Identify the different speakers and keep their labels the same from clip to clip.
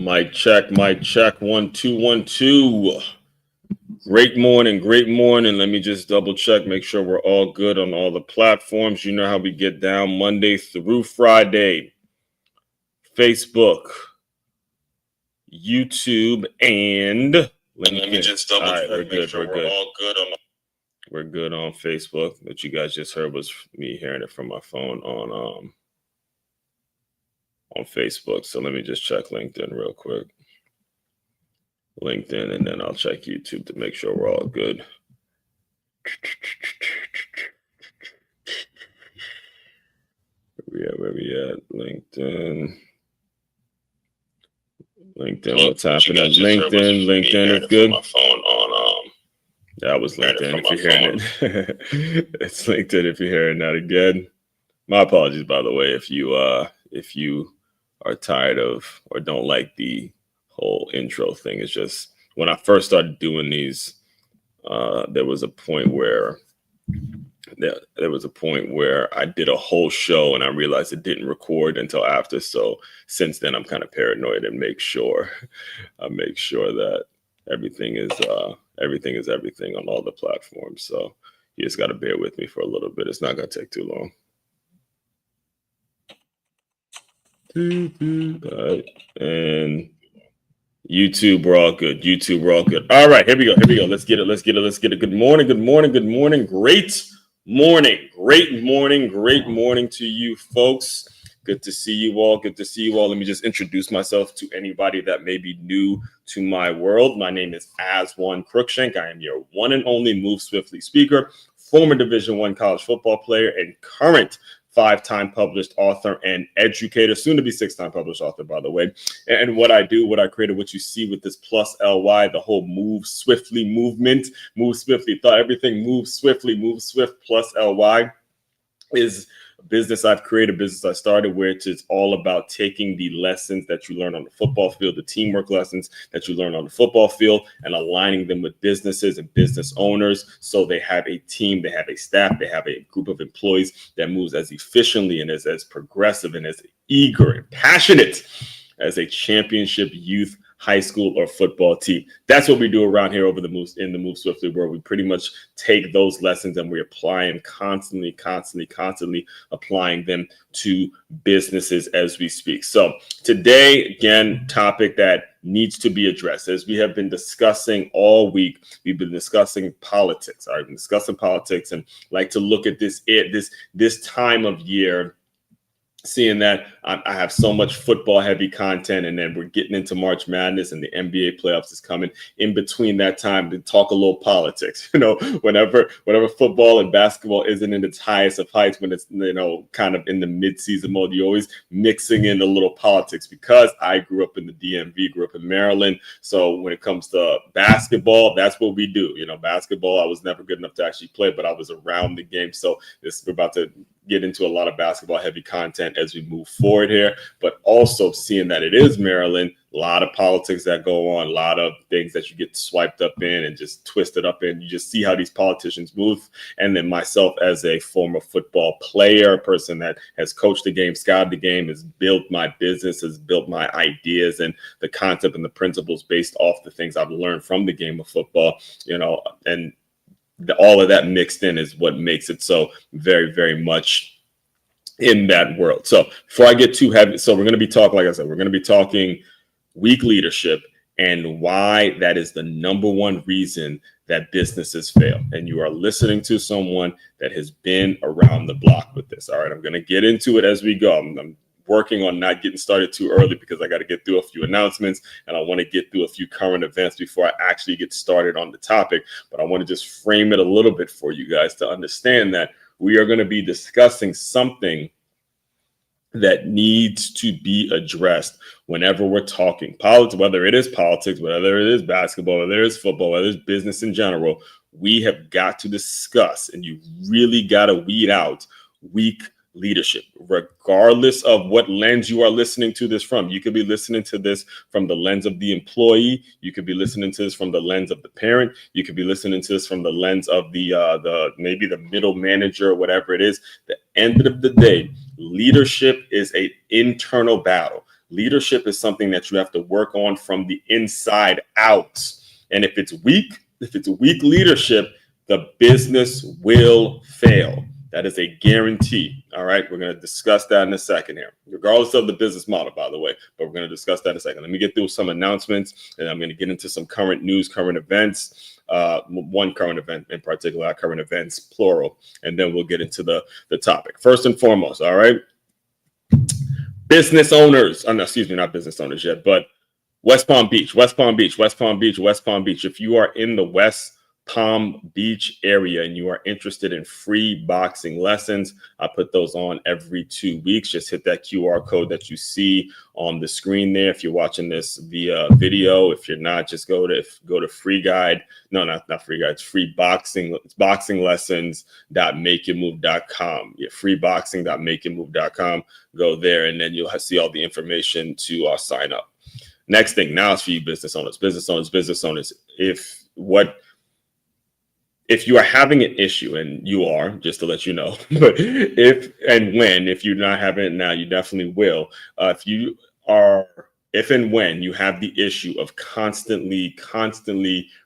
Speaker 1: Mic check, 1 2 1 2. Great morning. Let me just double check, make sure we're all good on all the platforms. You know how we get down Monday through Friday. Facebook, YouTube, and
Speaker 2: Let me just double check.
Speaker 1: We're good.
Speaker 2: We're all good on.
Speaker 1: We're good on Facebook. What you guys just heard was me hearing it from my phone on Facebook. So let me just check LinkedIn real quick. LinkedIn, and then I'll check YouTube to make sure we're all good. Where we at? LinkedIn, what's happening? LinkedIn is good.
Speaker 2: My phone on
Speaker 1: That was LinkedIn if you're hearing it. It's LinkedIn if you're hearing that again. My apologies, by the way, if you are tired of or don't like the whole intro thing. It's just when I first started doing these, there was a point where I did a whole show and I realized it didn't record until after. So since then, I'm kind of paranoid and make sure that everything is everything on all the platforms. So you just got to bear with me for a little bit. It's not going to take too long. And YouTube, we're all good. All right, here we go. Let's get it. Good morning. Great morning to you folks. Good to see you all. Let me just introduce myself to anybody that may be new to my world. My name is Aswan Crookshank. I am your one and only Move Swiftly speaker, former Division I college football player, and current 5-time published author and educator, soon to be 6-time published author, by the way. And what I created, what you see with this plus LY, the whole Move Swiftly movement, Move Swiftly, thought everything Move Swift plus LY is a business I've created, a business I started, where it's all about taking the lessons that you learn on the football field, the teamwork lessons that you learn on the football field, and aligning them with businesses and business owners so they have a team, they have a staff, they have a group of employees that moves as efficiently and as progressive and as eager and passionate as a championship youth high school or football team. That's what we do around here in the Move Swiftly world. We pretty much take those lessons and we apply them constantly applying them to businesses as we speak. So today, again, topic that needs to be addressed. As we have been discussing all week, we've been discussing politics. I've been discussing politics and like to look at this time of year, seeing that I have so much football heavy content, and then we're getting into March Madness and the NBA playoffs is coming. In between that time, to talk a little politics. Whenever football and basketball isn't in its highest of heights, when it's kind of in the mid-season mode, you're always mixing in a little politics, because I grew up in the DMV, grew up in Maryland. So when it comes to basketball, that's what we do. Basketball, I was never good enough to actually play, but I was around the game. So we're about to get into a lot of basketball heavy content as we move forward here, but also seeing that it is Maryland, a lot of politics that go on, a lot of things that you get swiped up in and just twisted up in. You just see how these politicians move. And then myself as a former football player, person that has coached the game, scouted the game, has built my business, has built my ideas and the concept and the principles based off the things I've learned from the game of football, and all of that mixed in is what makes it so very, very much in that world. So before I get too heavy, so we're going to be talking, like I said, we're going to be talking weak leadership and why that is the number one reason that businesses fail. And you are listening to someone that has been around the block with this. All right, I'm going to get into it as we go. I'm working on not getting started too early because I got to get through a few announcements and I want to get through a few current events before I actually get started on the topic. But I want to just frame it a little bit for you guys to understand that we are going to be discussing something that needs to be addressed whenever we're talking politics, whether it is politics, whether it is basketball, whether it is football, whether it's business in general. We have got to discuss, and you really got to weed out weak leadership, regardless of what lens you are listening to this from. You could be listening to this from the lens of the employee. You could be listening to this from the lens of the parent. You could be listening to this from the lens of the maybe the middle manager or whatever it is. The end of the day, leadership is an internal battle. Leadership is something that you have to work on from the inside out. And if it's weak leadership, the business will fail. That is a guarantee. All right. We're going to discuss that in a second here, regardless of the business model, by the way. But we're going to discuss that in a second. Let me get through some announcements, and I'm going to get into some current news, current events. One current event in particular, current events, plural. And then we'll get into the topic. First and foremost, all right. Business owners. No, excuse me, not business owners yet, but West Palm Beach. If you are in the West Palm Beach area and you are interested in free boxing lessons, I put those on every 2 weeks. Just hit that QR code that you see on the screen there. If you're watching this via video, if you're not, just go to free guide. No, not free guide. It's free boxing. It's boxinglessons.makeitmove.com. Yeah, freeboxing.makeitmove.com. Go there and then you'll see all the information to sign up. Next thing, now it's for you business owners. If you are having an issue, and you are, just to let you know, but if you're not having it now, you definitely will. If and when you have the issue of constantly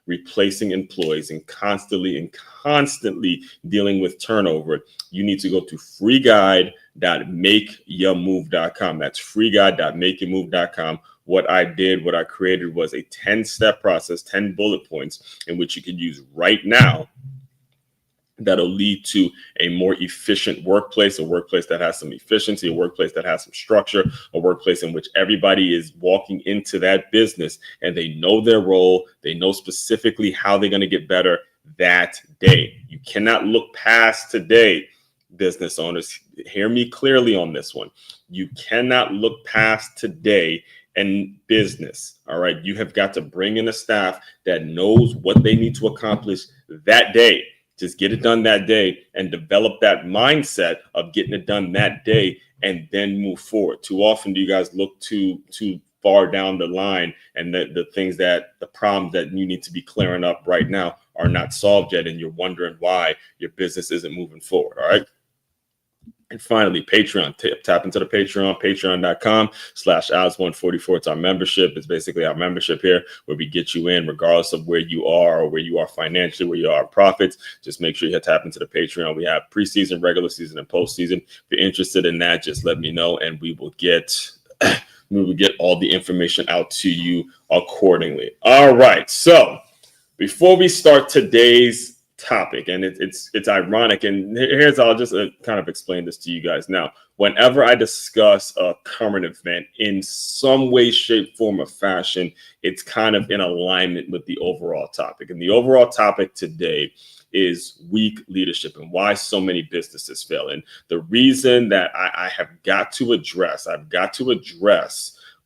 Speaker 1: replacing employees and constantly dealing with turnover, you need to go to freeguide.makeitmove.com. That's freeguide.makeitmove.com. What I created was a 10-step process, 10 bullet points in which you can use right now that'll lead to a more efficient workplace, a workplace that has some efficiency, a workplace that has some structure, a workplace in which everybody is walking into that business and they know their role, they know specifically how they're going to get better that day. You cannot look past today, business owners. Hear me clearly on this one. You cannot look past today and business. All right. You have got to bring in a staff that knows what they need to accomplish that day. Just get it done that day and develop that mindset of getting it done that day and then move forward. Too often do you guys look too far down the line, and the problems that you need to be clearing up right now are not solved yet, and you're wondering why your business isn't moving forward. All right. And finally, Patreon. Tap into the Patreon, patreon.com/as144. It's our membership. It's basically our membership here where we get you in regardless of where you are or where you are financially, where you are in profits. Just make sure you tap into the Patreon. We have preseason, regular season, and postseason. If you're interested in that, just let me know and we will get all the information out to you accordingly. All right. So before we start today's topic, and it's ironic, and I'll just kind of explain this to you guys now. Whenever I discuss a current event in some way, shape, form, or fashion, it's kind of in alignment with the overall topic. And the overall topic today is weak leadership and why so many businesses fail. And the reason that I've got to address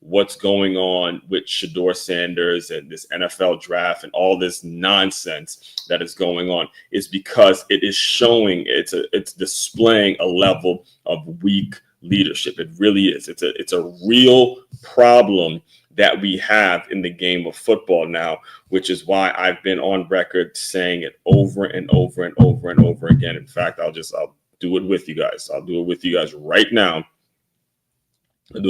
Speaker 1: what's going on with Shedeur Sanders and this NFL draft and all this nonsense that is going on is because it is showing, it's displaying a level of weak leadership. It really is. It's a real problem that we have in the game of football now, which is why I've been on record saying it over and over and over and over again. In fact, I'll do it with you guys. I'll do it with you guys right now. I'm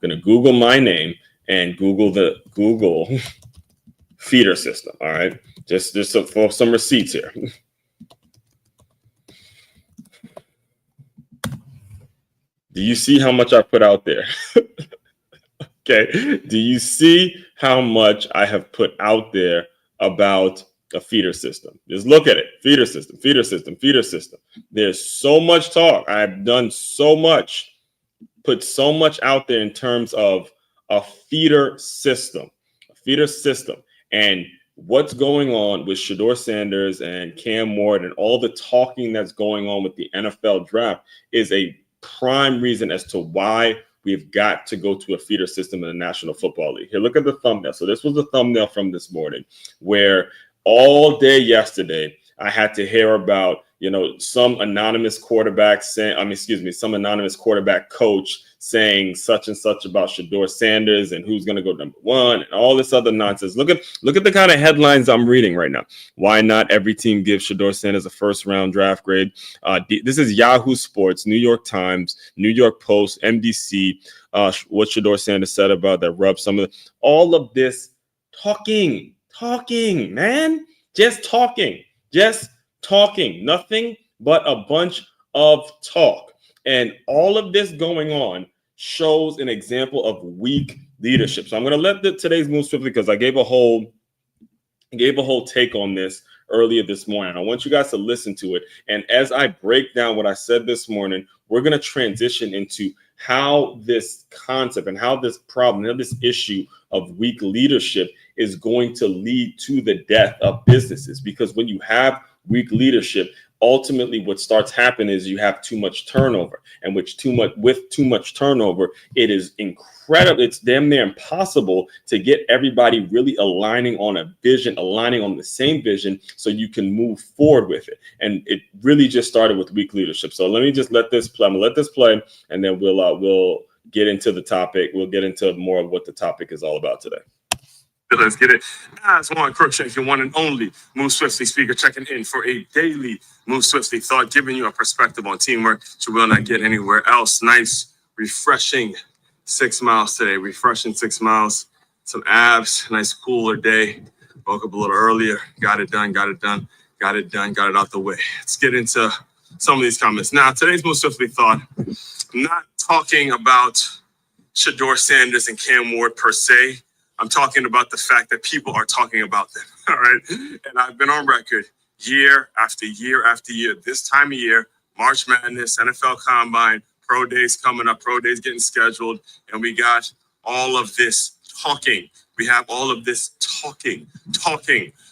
Speaker 1: going to Google my name and Google the Google feeder system. All right. Just for some receipts here. Do you see how much I put out there? Okay. Do you see how much I have put out there about a feeder system? Just look at it. Feeder system. There's so much talk. I've done so much. Put so much out there in terms of a feeder system, and what's going on with Shedeur Sanders and Cam Ward and all the talking that's going on with the NFL draft is a prime reason as to why we've got to go to a feeder system in the National Football League. Here, look at the thumbnail. So this was the thumbnail from this morning where all day yesterday, I had to hear about, some anonymous quarterback some anonymous quarterback coach saying such and such about Shedeur Sanders and who's going to go number one and all this other nonsense. Look at the kind of headlines I'm reading right now. Why not every team gives Shedeur Sanders a first-round draft grade? This is Yahoo Sports, New York Times, New York Post, NBC. What Shedeur Sanders said about that rub some of all of this talking, man, just talking, nothing but a bunch of talk. And all of this going on shows an example of weak leadership. So I'm going to let today's move swiftly because I gave a whole take on this earlier this morning. I want you guys to listen to it. And as I break down what I said this morning, we're going to transition into how this concept and how this problem, how this issue of weak leadership is going to lead to the death of businesses. Because when you have weak leadership, ultimately what starts happening is you have too much turnover, and with too much turnover, it is incredible. It's damn near impossible to get everybody really aligning on a vision, aligning on the same vision so you can move forward with it. And it really just started with weak leadership. So let me just let this play. I'm gonna let this play, and then we'll get into the topic. We'll get into more of what the topic is all about today.
Speaker 3: Let's get it. As one Crookshank, your one and only Move Swiftly speaker, checking in for a daily Move Swiftly thought, giving you a perspective on teamwork you will not get anywhere else. Nice, refreshing 6 miles today. Refreshing 6 miles. Some abs. Nice cooler day. Woke up a little earlier. Got it done. Got it out the way. Let's get into some of these comments. Now, today's Move Swiftly thought, I'm not talking about Shedeur Sanders and Cam Ward per se. I'm talking about the fact that people are talking about them, all right? And I've been on record year after year after year. This time of year, March Madness, NFL Combine, Pro Days coming up, Pro Days getting scheduled, and we got all of this talking. We have all of this talking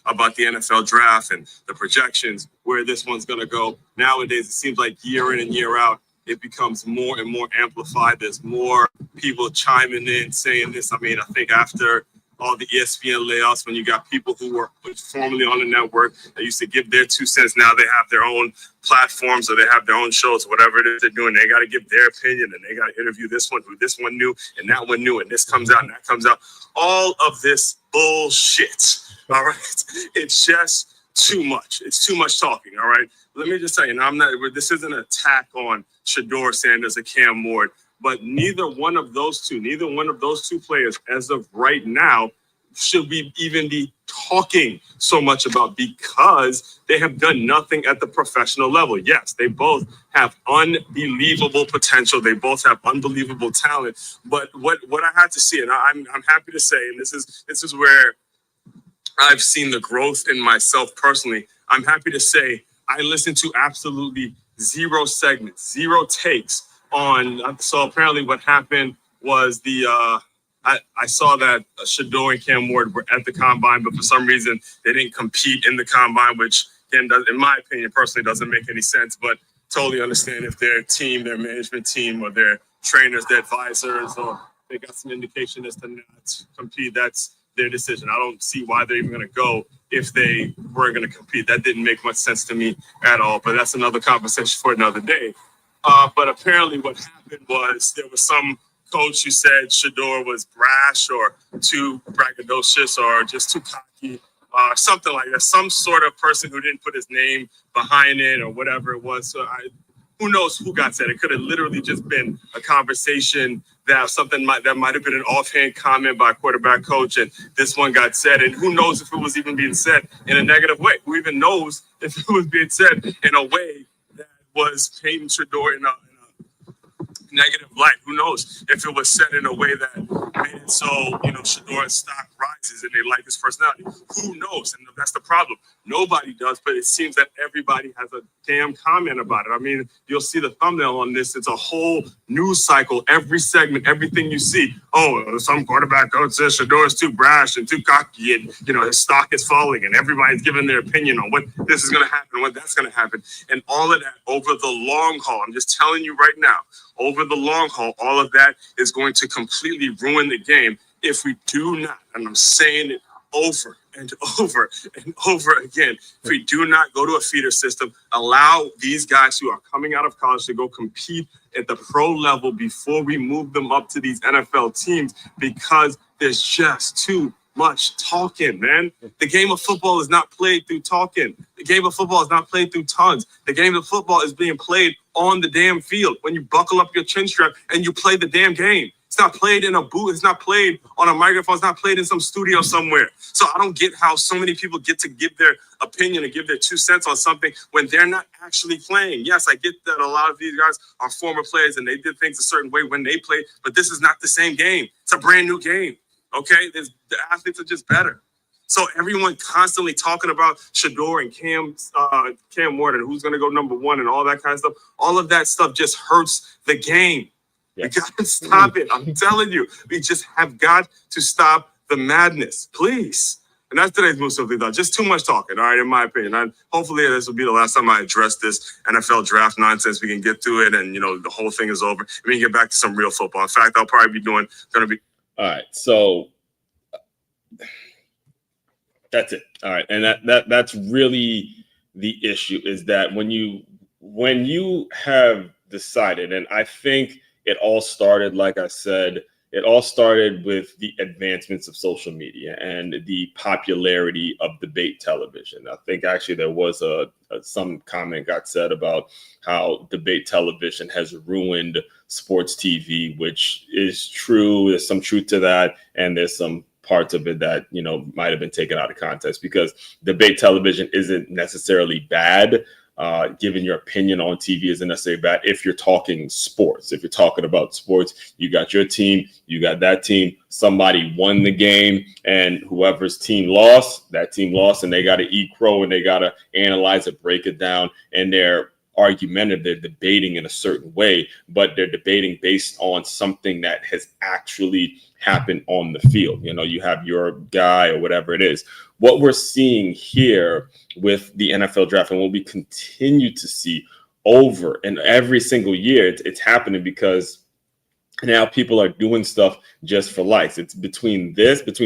Speaker 3: about the NFL draft and the projections, where this one's going to go. Nowadays, it seems like year in and year out, it becomes more and more amplified. There's more people chiming in, saying this. I mean, I think after all the ESPN layoffs, when you got people who were formerly on the network that used to give their 2 cents, now they have their own platforms or they have their own shows, whatever it is they're doing. They got to give their opinion, and they got to interview this one, who this one knew, and that one knew, and this comes out and that comes out. All of this bullshit, all right? It's just too much. It's too much talking, all right? Let me just tell you, and this isn't an attack on Shedeur Sanders or Cam Ward, but neither one of those two players, as of right now, should we even be talking so much about, because they have done nothing at the professional level. Yes, they both have unbelievable potential. They both have unbelievable talent. But what I had to see, and I'm happy to say, and this is where I've seen the growth in myself personally. I'm happy to say I listened to absolutely 0 segments, 0 takes on. So apparently what happened was I saw that Shedeur and Cam Ward were at the Combine, but for some reason they didn't compete in the Combine, which again, in my opinion, personally doesn't make any sense, but totally understand if their team, their management team, or their trainers, their advisors, or they got some indication as to not compete. That's their decision. I don't see why they're even going to go if they were going to compete. That didn't make much sense to me at all, but that's another conversation for another day. But apparently what happened was there was some coach who said Shedeur was brash or too braggadocious or just too cocky, something like that. Some sort of person who didn't put his name behind it or whatever it was. So who knows who got said? It could have literally just been a conversation that might have been an offhand comment by a quarterback coach, and this one got said. And who knows if it was even being said in a negative way? Who even knows if it was being said in a way that was painting Shedeur in a negative light? Who knows if it was said in a way that made it so, Shedeur's stock rises and they like his personality? Who knows? And that's the problem. Nobody does, but it seems that everybody has a damn comment about it. I mean, you'll see the thumbnail on this. It's a whole news cycle. Every segment, everything you see. Oh, some quarterback coach says Shedeur is too brash and too cocky, and his stock is falling, and everybody's giving their opinion on what this is going to happen, what that's going to happen, and all of that over the long haul. I'm just telling you right now, over the long haul, all of that is going to completely ruin the game if we do not, and I'm saying it over and over and over again. If we do not go to a feeder system, allow these guys who are coming out of college to go compete at the pro level before we move them up to these NFL teams, because there's just too much talking, man. The game of football is not played through talking. The game of football is not played through tongues. The game of football is being played on the damn field when you buckle up your chin strap and you play the damn game. It's not played in a booth. It's not played on a microphone. It's not played in some studio somewhere. So I don't get how so many people get to give their opinion and give their 2 cents on something when they're not actually playing. Yes, I get that a lot of these guys are former players and they did things a certain way when they played, but this is not the same game. It's a brand new game. Okay, the athletes are just better. So everyone constantly talking about Shador and Cam Ward and who's going to go number one and all that kind of stuff. All of that stuff just hurts the game. Yes. We got to stop it. I'm telling you, we just have got to stop the madness, please. And that's today's Move Swiftly Thought. Just too much talking, all right, in my opinion. And hopefully this will be the last time I address this NFL draft nonsense. We can get through it and, the whole thing is over. And we can get back to some real football. In fact, I'll probably be going to be.
Speaker 1: All right, so that's it. All right, and that's really the issue, is that when you have decided, and I think it all started, like I said, it all started with the advancements of social media and the popularity of debate television. I think actually there was some comment got said about how debate television has ruined sports TV, which is true. There's some truth to that, and there's some parts of it that might have been taken out of context, because debate television isn't necessarily bad. Giving your opinion on TV isn't necessarily bad if you're talking sports. If you're talking about sports, you got your team, you got that team, somebody won the game, and whoever's team lost, that team lost, and they got to eat crow and they got to analyze it, break it down, and they're argumentative, they're debating in a certain way, but they're debating based on something that has actually happened on the field. You have your guy or whatever it is. What we're seeing here with the NFL draft, and what we continue to see over and every single year, it's happening because now people are doing stuff just for likes. It's between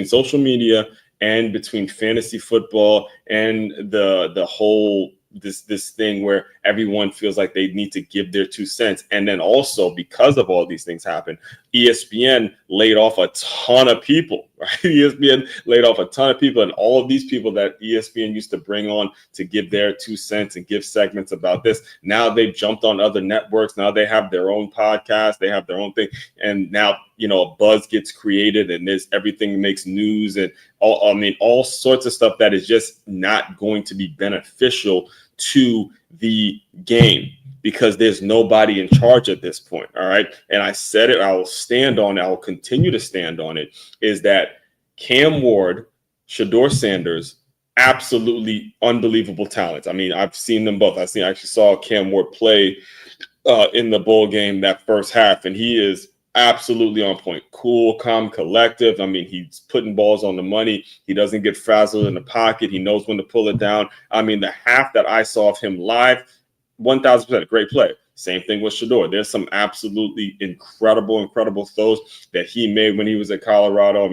Speaker 1: social media and between fantasy football and the whole this thing where everyone feels like they need to give their 2 cents. And then also, because of all these things happen, ESPN laid off a ton of people, right? ESPN laid off a ton of people, and all of these people that ESPN used to bring on to give their 2 cents and give segments about this, now they've jumped on other networks. Now they have their own podcast, they have their own thing, and now a buzz gets created, and everything makes news, and all sorts of stuff that is just not going to be beneficial to the game, because there's nobody in charge at this point. All right. And I said it, I will stand on it, I will continue to stand on it, is that Cam Ward, Shador Sanders, absolutely unbelievable talents. I've seen them both. I actually saw Cam Ward play in the bowl game that first half, and he is absolutely on point. Cool, calm, collective. He's putting balls on the money. He doesn't get frazzled in the pocket. He knows when to pull it down. The half that I saw of him live, 1,000% a great play. Same thing with Shador. There's some absolutely incredible throws that he made when he was at Colorado.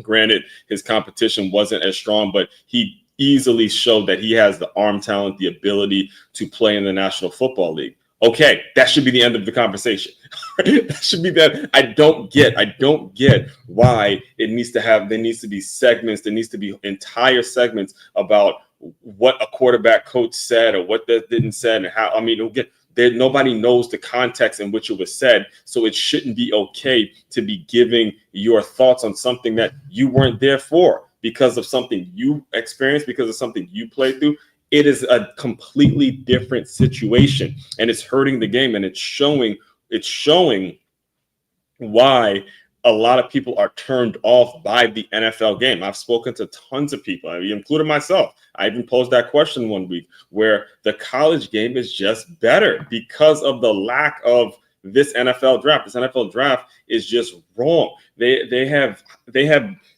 Speaker 1: Granted, his competition wasn't as strong, but he easily showed that he has the arm talent, the ability to play in the National Football League. Okay, that should be the end of the conversation. That should be that. I don't get why there needs to be segments. There needs to be entire segments about what a quarterback coach said or what that didn't say, and how. Nobody knows the context in which it was said, so it shouldn't be okay to be giving your thoughts on something that you weren't there for, because of something you experienced, because of something you played through. It is a completely different situation, and it's hurting the game, and it's showing why a lot of people are turned off by the NFL game. I've spoken to tons of people, including myself. I even posed that question one week, where the college game is just better because of the lack of this NFL draft. This NFL draft is just wrong. They have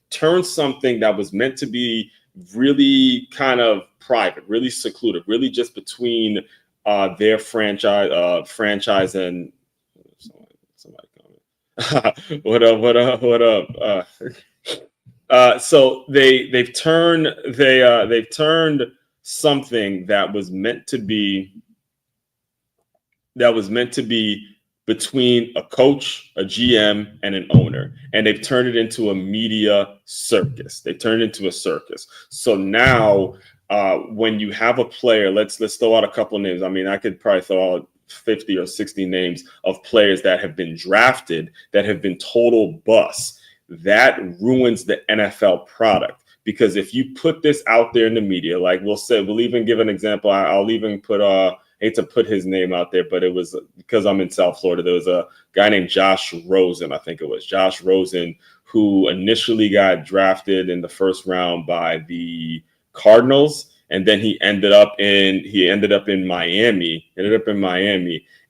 Speaker 1: turned something that was meant to be really kind of private, really secluded, really just between their franchise and somebody coming. What up? So they've turned something that was meant to be between a coach, a GM, and an owner, and they've turned it into a media circus. They turned it into a circus. So now, when you have a player, let's throw out a couple of names. I mean, I could probably throw out 50 or 60 names of players that have been drafted that have been total busts. That ruins the NFL product. Because if you put this out there in the media, like we'll even give an example. I'll even put hate to put his name out there, but it was because I'm in South Florida. There was a guy named Josh Rosen, I think it was Josh Rosen, who initially got drafted in the first round by the Cardinals, and then he ended up in Miami,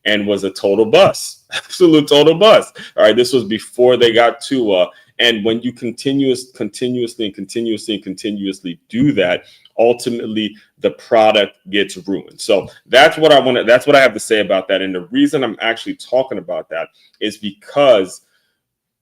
Speaker 1: and was a total bust, absolute total bust. All right, this was before they got Tua. And when you continuously do that, ultimately the product gets ruined. So that's what I have to say about that. And the reason I'm actually talking about that is because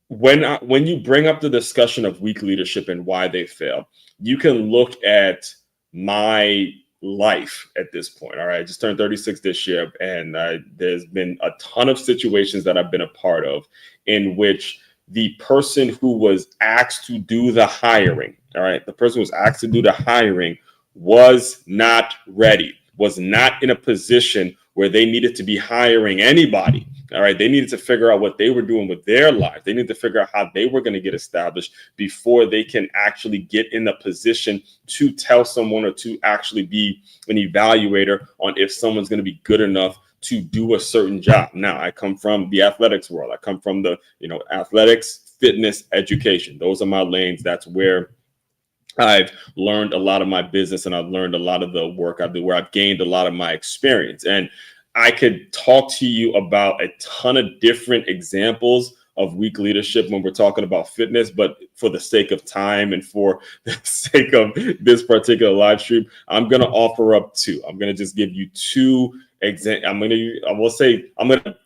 Speaker 1: when you bring up the discussion of weak leadership and why they fail, you can look at my life at this point. All right, I just turned 36 this year, and there's been a ton of situations that I've been a part of in which the person who was asked to do the hiring, all right, the person who was asked to do the hiring was not ready, was not in a position where they needed to be hiring anybody. All right, they needed to figure out what they were doing with their life. They needed to figure out how they were going to get established before they can actually get in a position to tell someone or to actually be an evaluator on if someone's going to be good enough to do a certain job. Now, I come from the athletics world. I come from the, athletics, fitness, education. Those are my lanes. That's where I've learned a lot of my business, and I've learned a lot of the work I do, where I've gained a lot of my experience. And I could talk to you about a ton of different examples of weak leadership when we're talking about fitness, but for the sake of time and for the sake of this particular live stream, I'm going to offer up two. I'm going to just give you two examples. I'm going to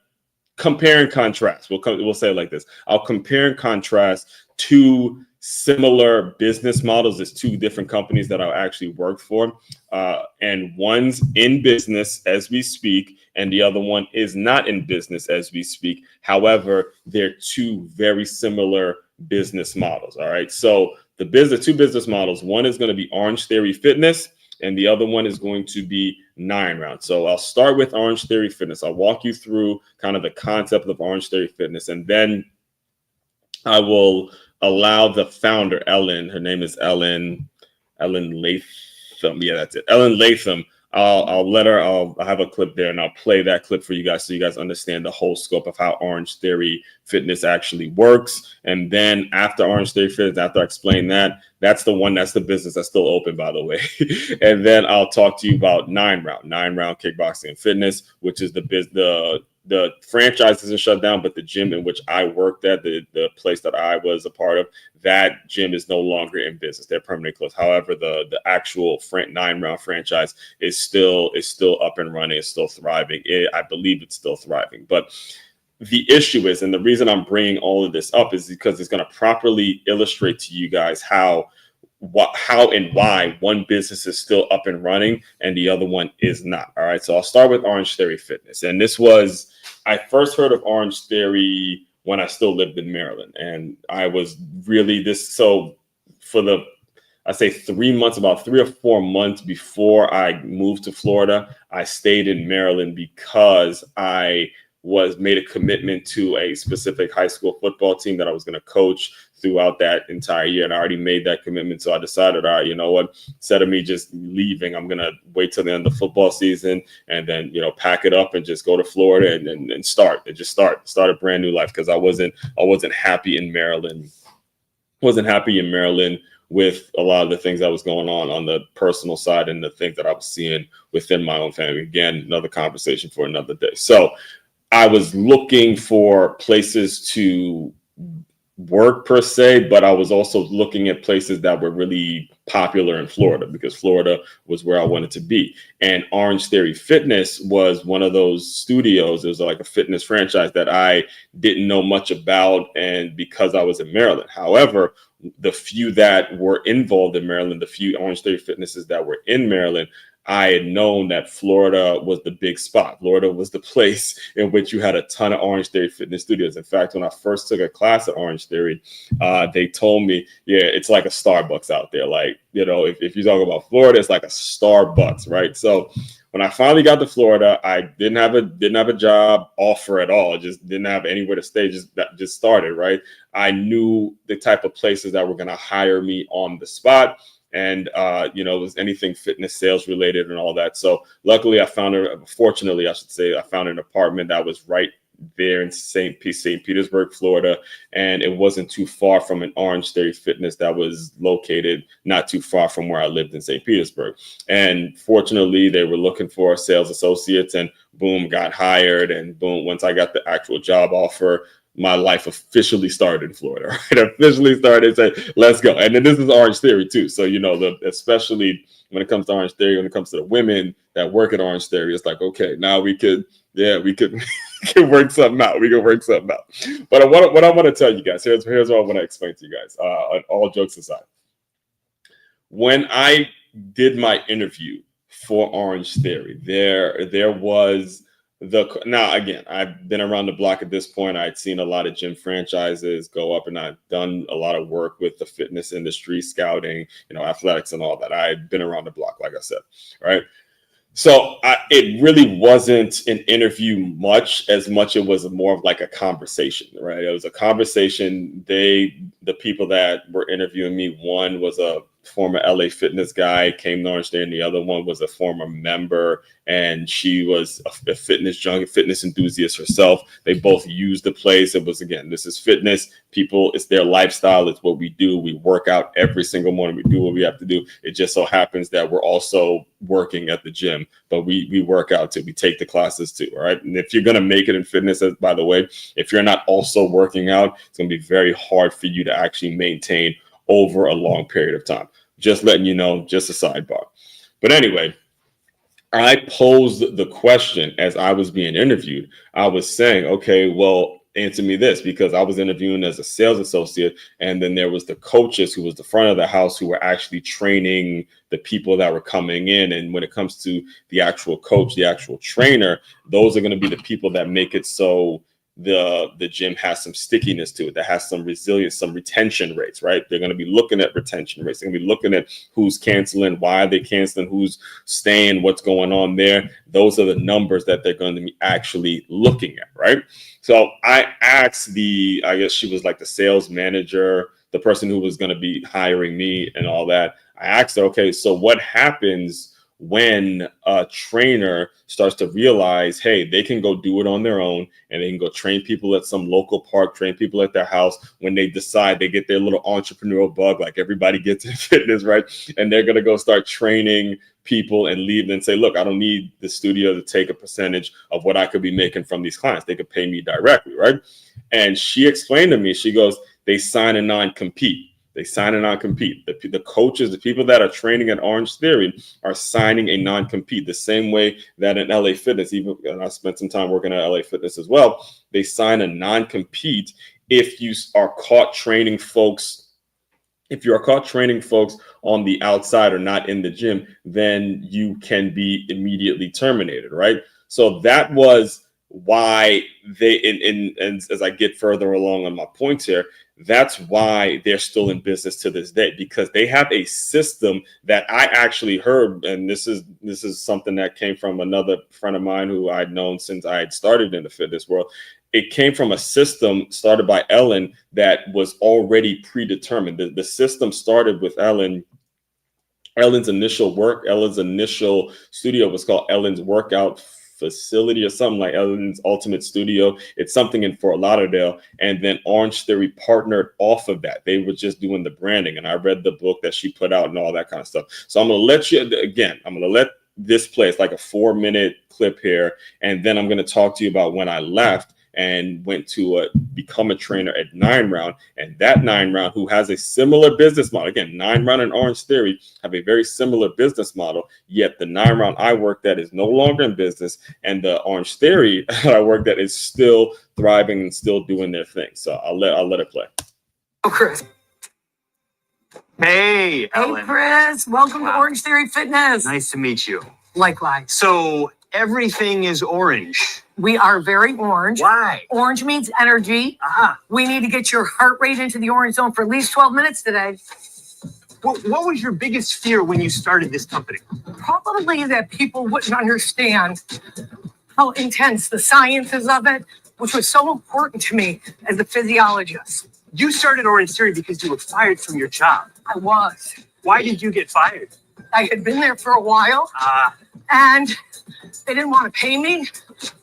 Speaker 1: compare and contrast. We'll say it like this. I'll compare and contrast two similar business models. There's two different companies that I actually worked for, and one's in business as we speak, and the other one is not in business as we speak. However, they're two very similar business models. All right. So two business models, one is going to be OrangeTheory Fitness, and the other one is going to be 9 Round. So I'll start with OrangeTheory Fitness. I'll walk you through kind of the concept of OrangeTheory Fitness, and then I will allow the founder, Ellen, her name is Ellen Latham. Yeah, that's it. Ellen Latham. I'll have a clip there, and I'll play that clip for you guys so you guys understand the whole scope of how OrangeTheory Fitness actually works. And then after OrangeTheory Fitness, after I explain that, that's the business that's still open, by the way. And then I'll talk to you about 9 Round Kickboxing and Fitness, which is the franchise isn't shut down, but the gym in which I worked at, the place that I was a part of, that gym is no longer in business. They're permanently closed. However, the actual 9 Round franchise is still up and running. It's still thriving. I believe it's still thriving. But the issue is, and the reason I'm bringing all of this up is because it's going to properly illustrate to you guys how and why one business is still up and running and the other one is not. All right. So I'll start with OrangeTheory Fitness. And I first heard of OrangeTheory when I still lived in Maryland. And I was really for about 3 or 4 months before I moved to Florida, I stayed in Maryland because I made a commitment to a specific high school football team that I was going to coach throughout that entire year. And I already made that commitment. So I decided, all right, you know what, instead of me just leaving, I'm going to wait till the end of the football season and then, pack it up and just go to Florida and start a brand new life. Cause I wasn't happy in Maryland. With a lot of the things that was going on the personal side and the things that I was seeing within my own family. Again, another conversation for another day. So I was looking for places to work per se, but I was also looking at places that were really popular in Florida because Florida was where I wanted to be. And OrangeTheory Fitness was one of those studios. It was like a fitness franchise that I didn't know much about, and because I was in Maryland. However, the few that were involved in Maryland, the few OrangeTheory Fitnesses that were in Maryland, I had known that Florida was the big spot. Florida was the place in which you had a ton of OrangeTheory Fitness studios. In fact, when I first took a class at OrangeTheory, they told me, yeah, it's like a Starbucks out there. Like, you know, if you talk about Florida, it's like a Starbucks, right? So when I finally got to Florida, I didn't have a job offer at all. Just didn't have anywhere to stay. Just started, right? I knew the type of places that were going to hire me on the spot. And, you know, it was anything fitness sales related and all that. So luckily fortunately, I should say, I found an apartment that was right there in St. Petersburg, Florida. And it wasn't too far from an OrangeTheory Fitness that was located not too far from where I lived in St. Petersburg. And fortunately, they were looking for sales associates, and boom, got hired. And boom, once I got the actual job offer, my life officially started in Florida, right? Officially started, say, let's go. And then this is OrangeTheory too. So, you know, especially when it comes to OrangeTheory, when it comes to the women that work at OrangeTheory, it's like, okay, now we could work something out. We can work something out. But what I want to tell you guys, here's what I want to explain to you guys, all jokes aside. When I did my interview for OrangeTheory, there was now again, I've been around the block at this point. I'd seen a lot of gym franchises go up, and I've done a lot of work with the fitness industry, scouting, you know, athletics and all that. I've been around the block, like I said, right? So it really wasn't an interview as much it was more of like a conversation, right? It was a conversation. The people that were interviewing me, one was a former LA Fitness guy, came to OrangeTheory, and the other one was a former member, and she was a fitness junkie, fitness enthusiast herself. They both used the place. It was, again, this is fitness. People, it's their lifestyle. It's what we do. We work out every single morning. We do what we have to do. It just so happens that we're also working at the gym, but we work out too. We take the classes too, all right? And if you're going to make it in fitness, by the way, if you're not also working out, it's going to be very hard for you to actually maintain over a long period of time. Just letting you know, just a sidebar. But anyway, I posed the question as I was being interviewed. I was saying, okay, well, answer me this, because I was interviewing as a sales associate, and then there was the coaches who was the front of the house who were actually training the people that were coming in. And when it comes to the actual coach, the actual trainer, those are going to be the people that make it so the gym has some stickiness to it, that has some resilience, some retention rates, right? They're going to be looking at retention rates. They're going to be looking at who's canceling, why are they canceling, who's staying, what's going on there. Those are the numbers that they're going to be actually looking at, right? So I asked I guess she was like the sales manager, the person who was going to be hiring me and all that. I asked her, okay, so what happens when a trainer starts to realize, hey, they can go do it on their own, and they can go train people at some local park, train people at their house, when they decide, they get their little entrepreneurial bug like everybody gets in fitness, right? And they're going to go start training people and leave and say, look, I don't need the studio to take a percentage of what I could be making from these clients. They could pay me directly, right? And she explained to me, she goes, they sign a non-compete. They sign a non-compete. The coaches, the people that are training at OrangeTheory are signing a non-compete, the same way that in LA Fitness, even and I spent some time working at LA Fitness as well, they sign a non-compete if you are caught training folks. If you're caught training folks on the outside or not in the gym, then you can be immediately terminated, right? So that was why they, and as I get further along on my points here, that's why they're still in business to this day, because they have a system that I actually heard, and this is something that came from another friend of mine who I'd known since I had started in the fitness world. It came from a system started by Ellen that was already predetermined. The system started with Ellen's initial studio was called Ellen's Workout Facility or something, like Ellen's Ultimate Studio. It's something in Fort Lauderdale. And then OrangeTheory partnered off of that. They were just doing the branding. And I read the book that she put out and all that kind of stuff. So I'm going to let this play. It's like a 4-minute clip here. And then I'm going to talk to you about when I left and went to become a trainer at 9 Round. And that 9 Round, who has a similar business model. Again, 9 Round and OrangeTheory have a very similar business model, yet the 9 Round I worked at is no longer in business, and the OrangeTheory that I worked at is still thriving and still doing their thing. So I'll let it play.
Speaker 4: Oh, Chris. Hey,
Speaker 5: Hey,
Speaker 4: Ellen.
Speaker 5: Chris. Welcome
Speaker 4: Wow.
Speaker 5: to Orange Theory Fitness.
Speaker 4: Nice to meet you.
Speaker 5: Likewise.
Speaker 4: So everything is orange.
Speaker 5: We are very orange.
Speaker 4: Why?
Speaker 5: Orange means energy.
Speaker 4: Aha.
Speaker 5: We need to get your heart rate into the orange zone for at least 12 minutes today.
Speaker 4: What was your biggest fear when you started this company?
Speaker 5: Probably that people wouldn't understand how intense the science is of it, which was so important to me as a physiologist.
Speaker 4: You started OrangeTheory because you were fired from your job.
Speaker 5: I was.
Speaker 4: Why did you get fired?
Speaker 5: I had been there for a while and they didn't want to pay me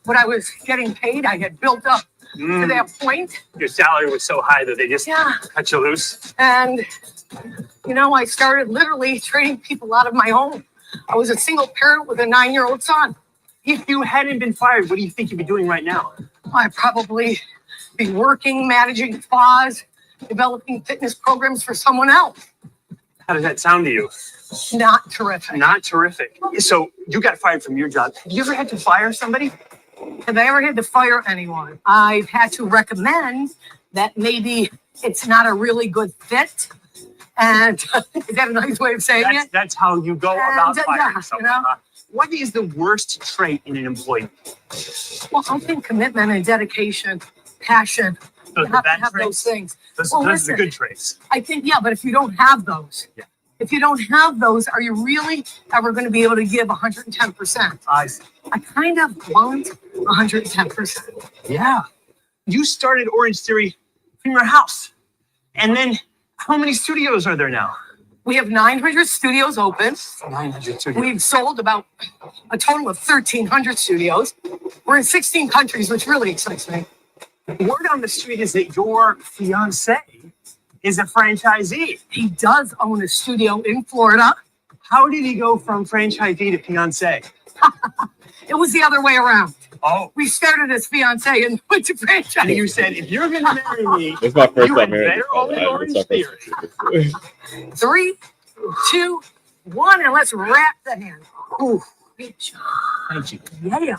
Speaker 5: what I was getting paid. I had built up to that point.
Speaker 4: Your salary was so high that they just cut you loose.
Speaker 5: And, you know, I started literally trading people out of my home. I was a single parent with a 9-year-old son.
Speaker 4: If you hadn't been fired, what do you think you'd be doing right now?
Speaker 5: I'd probably be working, managing spas, developing fitness programs for someone else.
Speaker 4: How does that sound to you?
Speaker 5: Not terrific.
Speaker 4: Not terrific. So you got fired from your job. Have you ever had to fire somebody?
Speaker 5: Have I ever had to fire anyone? I've had to recommend that maybe it's not a really good fit. And is that a nice way of saying it?
Speaker 4: That's how you go about firing someone.
Speaker 5: You know?
Speaker 4: What is the worst trait in an employee?
Speaker 5: Well, I think commitment and dedication, passion.
Speaker 4: Those
Speaker 5: You
Speaker 4: are
Speaker 5: have to
Speaker 4: bad
Speaker 5: have those
Speaker 4: traits?
Speaker 5: things.
Speaker 4: Those
Speaker 5: Well,
Speaker 4: are the
Speaker 5: listen.
Speaker 4: good traits.
Speaker 5: I think, yeah, but if you don't have those,
Speaker 4: Yeah.
Speaker 5: if you don't have those, are you really ever going to be able to give 110%?
Speaker 4: I see.
Speaker 5: I kind of want 110%.
Speaker 4: Yeah. You started OrangeTheory from your house. And then how many studios are there now?
Speaker 5: We have 900 studios open.
Speaker 4: 900 studios.
Speaker 5: We've sold about a total of 1,300 studios. We're in 16 countries, which really excites me.
Speaker 4: Word on the street is that your fiance is a franchisee.
Speaker 5: He does own a studio in Florida.
Speaker 4: How did he go from franchisee to fiance?
Speaker 5: It was the other way around.
Speaker 4: Oh.
Speaker 5: We started as fiance and went to franchise.
Speaker 4: And you said, if you're going to marry me,
Speaker 1: It's my first
Speaker 4: you
Speaker 1: time
Speaker 4: had
Speaker 1: hearing
Speaker 4: better
Speaker 1: this.
Speaker 4: own
Speaker 1: It's my
Speaker 4: OrangeTheory.
Speaker 1: first-
Speaker 5: 3, 2, 1, and let's wrap the hand. Ooh, great job.
Speaker 4: Thank you.
Speaker 5: Yeah.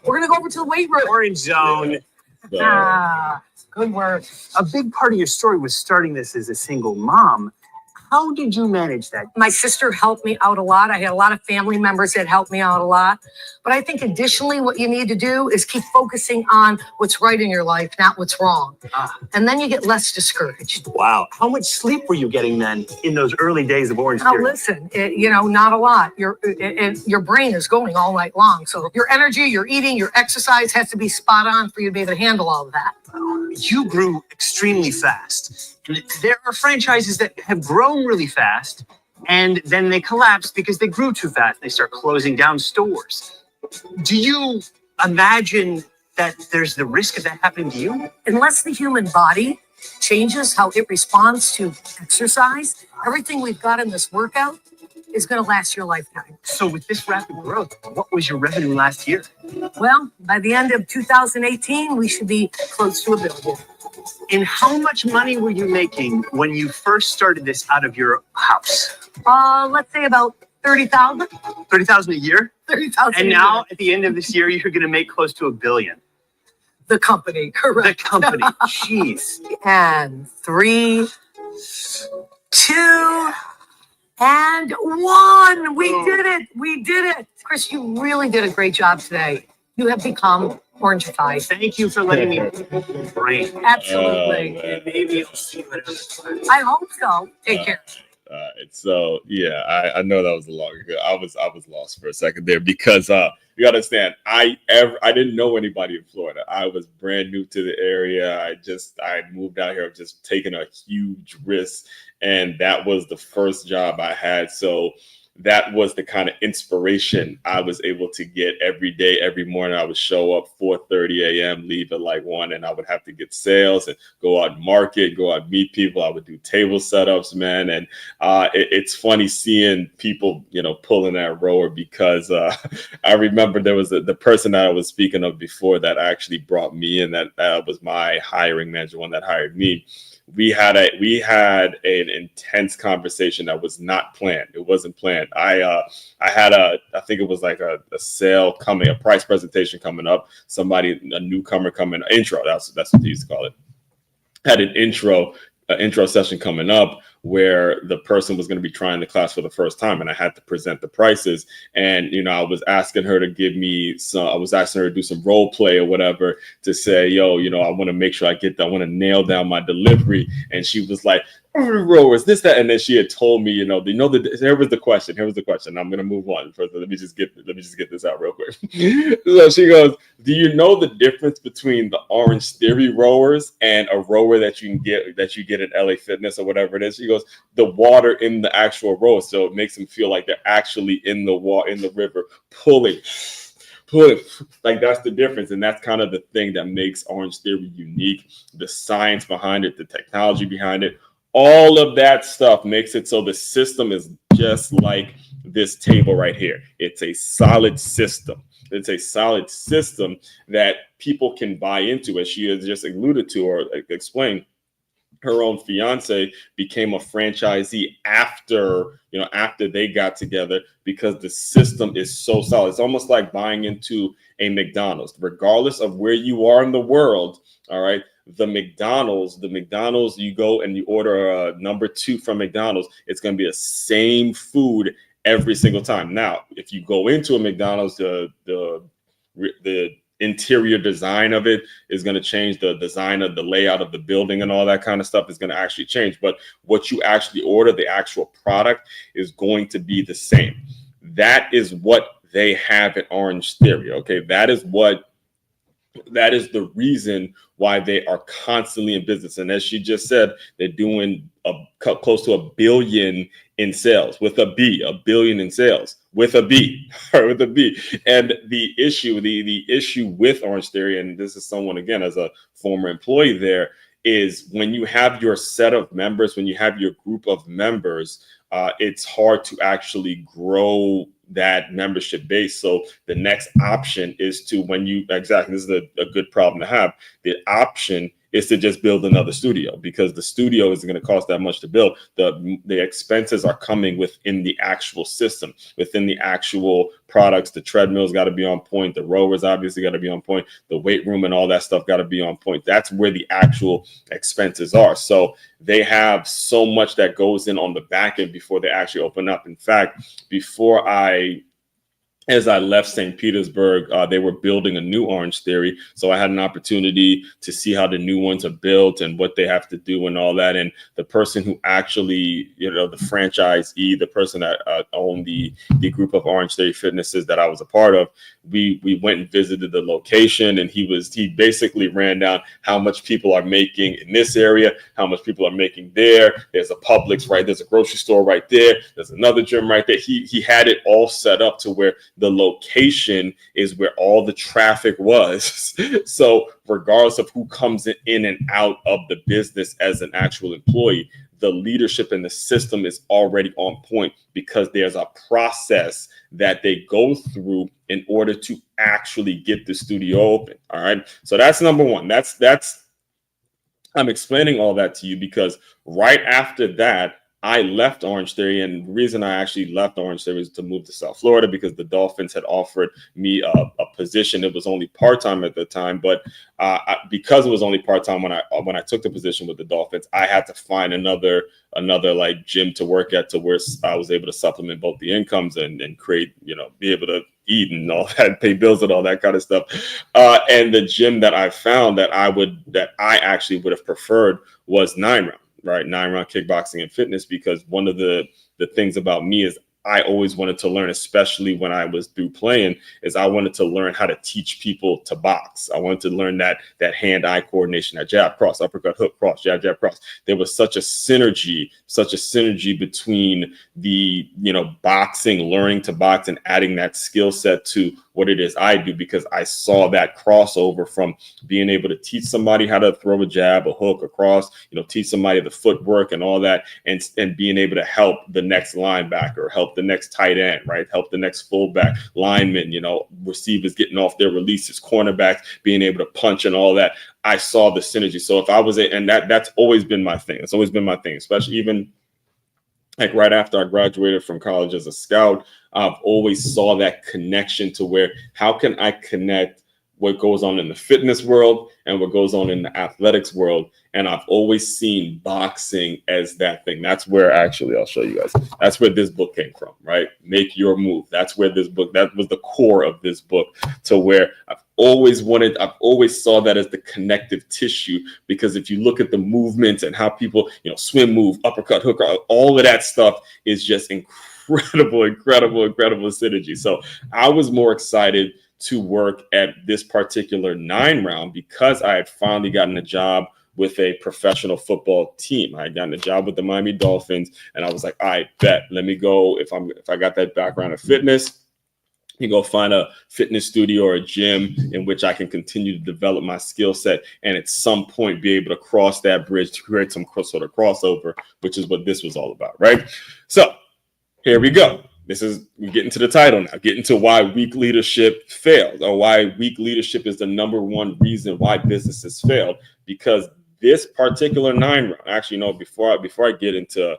Speaker 5: We're gonna go over to the weight room.
Speaker 4: Orange zone.
Speaker 1: So,
Speaker 5: Good work.
Speaker 4: A big part of your story was starting this as a single mom. How did you manage that?
Speaker 5: My sister helped me out a lot. I had a lot of family members that helped me out a lot. But I think additionally, what you need to do is keep focusing on what's right in your life, not what's wrong. And then you get less discouraged.
Speaker 4: Wow. How much sleep were you getting then in those early days of
Speaker 5: Now,
Speaker 4: OrangeTheory?
Speaker 5: listen, not a lot. Your brain is going all night long. So your energy, your eating, your exercise has to be spot on for you to be able to handle all of that.
Speaker 4: You grew extremely fast. There are franchises that have grown really fast and then they collapse because they grew too fast. They start closing down stores. Do you imagine that there's the risk of that happening to you?
Speaker 5: Unless the human body changes how it responds to exercise, everything we've got in this workout is going to last your lifetime.
Speaker 4: So with this rapid growth, what was your revenue last year?
Speaker 5: Well, by the end of 2018, we should be close to $1 billion.
Speaker 4: And how much money were you making when you first started this out of your house?
Speaker 5: Let's say about 30,000.
Speaker 4: 30,000 a year?
Speaker 5: 30,000.
Speaker 4: And now at the end of this year, you're going to make close to $1 billion.
Speaker 5: The company,
Speaker 4: The
Speaker 5: correct.
Speaker 4: company. Jeez.
Speaker 5: And 3, 2, and 1. We did it. We did it. Chris, you really did a great job today. You have become orangified.
Speaker 4: Thank you for letting me brain.
Speaker 5: Absolutely.
Speaker 4: And maybe I'll see you at another time.
Speaker 5: I hope so. Take care.
Speaker 1: All right, so yeah, I know that was a long. I was lost for a second there because you gotta understand, I didn't know anybody in Florida. I was brand new to the area. I moved out here, just taking a huge risk, and that was the first job I had. So that was the kind of inspiration I was able to get every day. Every morning I would show up 4:30 a.m., leave at like 1, and I would have to get sales and go out and market, go out and meet people. I would do table setups, man. And it's funny seeing people, pulling that rower because I remember there was the person that I was speaking of before that actually brought me in. That was my hiring manager, one that hired me. We had an intense conversation that was not planned. It wasn't planned. I think it was like a sale coming, a price presentation coming up. A newcomer coming, intro. That's what they used to call it. Had an intro session coming up. where the person was going to be trying the class for the first time, and I had to present the prices. And I was asking her to give me some. I was asking her to do some role play or whatever to say, yo, I want to make sure I get that. I want to nail down my delivery. And she was like, rowers, this, that, and then she had told me, here was the question. Here was the question. I'm gonna move on. First, let me just get this out real quick. So she goes, do you know the difference between the OrangeTheory rowers and a rower that you get at LA Fitness or whatever it is? She goes, the water in the actual row, so it makes them feel like they're actually in the river pulling. Like, that's the difference, and that's kind of the thing that makes OrangeTheory unique. The science behind it, the technology behind it. All of that stuff makes it so the system is just like this table right here. It's a solid system. It's a solid system that people can buy into, as she has just alluded to or explained. Her own fiance became a franchisee after they got together, because the system is so solid. It's almost like buying into a McDonald's, regardless of where you are in the world. All right. The McDonald's, you go and you order a number 2 from McDonald's, it's going to be the same food every single time. Now, if you go into a McDonald's, the interior design of it is going to change. The design of the layout of the building and all that kind of stuff is going to actually change. But what you actually order, the actual product, is going to be the same. That is what they have at OrangeTheory. Okay, that is the reason why they are constantly in business. And as she just said, they're doing close to $1 billion in sales, with a B, $1 billion in sales with a B, with a B. And the issue with OrangeTheory, and this is someone, again, as a former employee there, is when you have your set of members, when you have your group of members, it's hard to actually grow that membership base. So the next option is to, this is a good problem to have. The option is to just build another studio, because the studio isn't going to cost that much to build. The expenses are coming within the actual system, within the actual products. The treadmills got to be on point. The rowers obviously got to be on point. The weight room and all that stuff got to be on point. That's where the actual expenses are. So they have so much that goes in on the back end before they actually open up. In fact, as I left St. Petersburg, they were building a new OrangeTheory. So I had an opportunity to see how the new ones are built and what they have to do and all that. And the person who actually, the franchisee, the person that owned the group of OrangeTheory Fitnesses that I was a part of, we went and visited the location, and he basically ran down how much people are making in this area, how much people are making there. There's a Publix, right? There's a grocery store right there. There's another gym right there. He had it all set up to where the location is where all the traffic was. So regardless of who comes in and out of the business as an actual employee, the leadership and the system is already on point, because there's a process that they go through in order to actually get the studio open. All right. So that's number one. That's I'm explaining all that to you because right after that, I left OrangeTheory, and the reason I actually left OrangeTheory is to move to South Florida, because the Dolphins had offered me a position. It was only part-time at the time, but because it was only part-time when I took the position with the Dolphins, I had to find another like gym to work at, to where I was able to supplement both the incomes and create, be able to eat and all that, pay bills and all that kind of stuff. And the gym that I found that I actually would have preferred was 9 Round. Right, 9 Round Kickboxing and Fitness, because one of the things about me is I always wanted to learn, especially when I was through playing, is I wanted to learn how to teach people to box. I wanted to learn that hand-eye coordination, that jab, cross, uppercut, hook, cross, jab, jab, cross. There was such a synergy between the, boxing, learning to box, and adding that skill set to what it is I do, because I saw that crossover from being able to teach somebody how to throw a jab, a hook, a cross, teach somebody the footwork and all that, and being able to help the next linebacker, help the next tight end, right? Help the next fullback, lineman, receivers getting off their releases, cornerbacks being able to punch and all that. I saw the synergy. So if I was and that's always been my thing. It's always been my thing, especially even like right after I graduated from college as a scout. I've always saw that connection to where, how can I connect what goes on in the fitness world and what goes on in the athletics world. And I've always seen boxing as that thing. That's where, actually, I'll show you guys. That's where this book came from, right? Make Your Move. That's where this book, that was the core of this book, to where I've always saw that as the connective tissue, because if you look at the movements and how people, swim, move, uppercut, hook, all of that stuff is just incredible synergy. So I was more excited to work at this particular 9-round because I had finally gotten a job with a professional football team. I had gotten a job with the Miami Dolphins, and I was like, I bet, let me go. If I got that background of fitness, you go find a fitness studio or a gym in which I can continue to develop my skill set, and at some point be able to cross that bridge to create some sort of crossover, which is what this was all about, right? So here we go. We're getting to the title now, getting to why weak leadership fails, or why weak leadership is the number one reason why businesses fail. Because this particular 9-round, actually, no, before I get into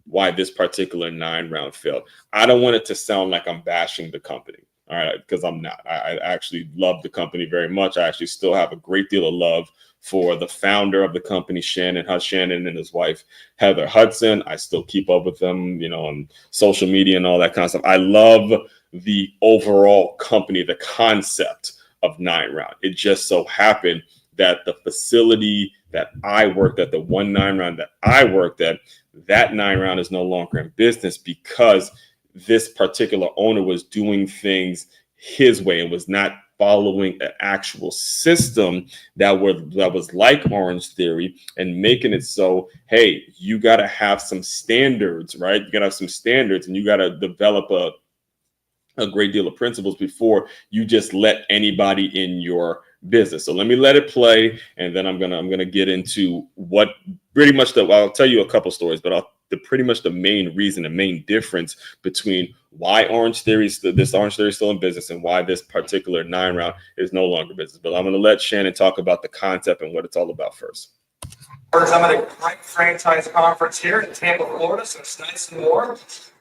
Speaker 1: why this particular 9-round failed, I don't want it to sound like I'm bashing the company. All right, because I'm not. I actually love the company very much. I actually still have a great deal of love for the founder of the company, Shannon and his wife, Heather Hudson. I still keep up with them, on social media and all that kind of stuff. I love the overall company, the concept of 9-round. It just so happened that the facility that I worked at, the 9-round that I worked at, that 9-round is no longer in business because this particular owner was doing things his way and was not following an actual system that was like OrangeTheory, and making it so, hey, you got to have some standards, right? You got to have some standards, and you got to develop a great deal of principles before you just let anybody in your business. So let me let it play, and then I'm gonna get into what pretty much I'll tell you a couple stories, but pretty much the main reason, the main difference between why OrangeTheory is still in business and why this particular 9-round is no longer business. But I'm gonna let Shannon talk about the concept and what it's all about first.
Speaker 6: First, I'm at a great franchise conference here in Tampa, Florida, so it's nice and warm.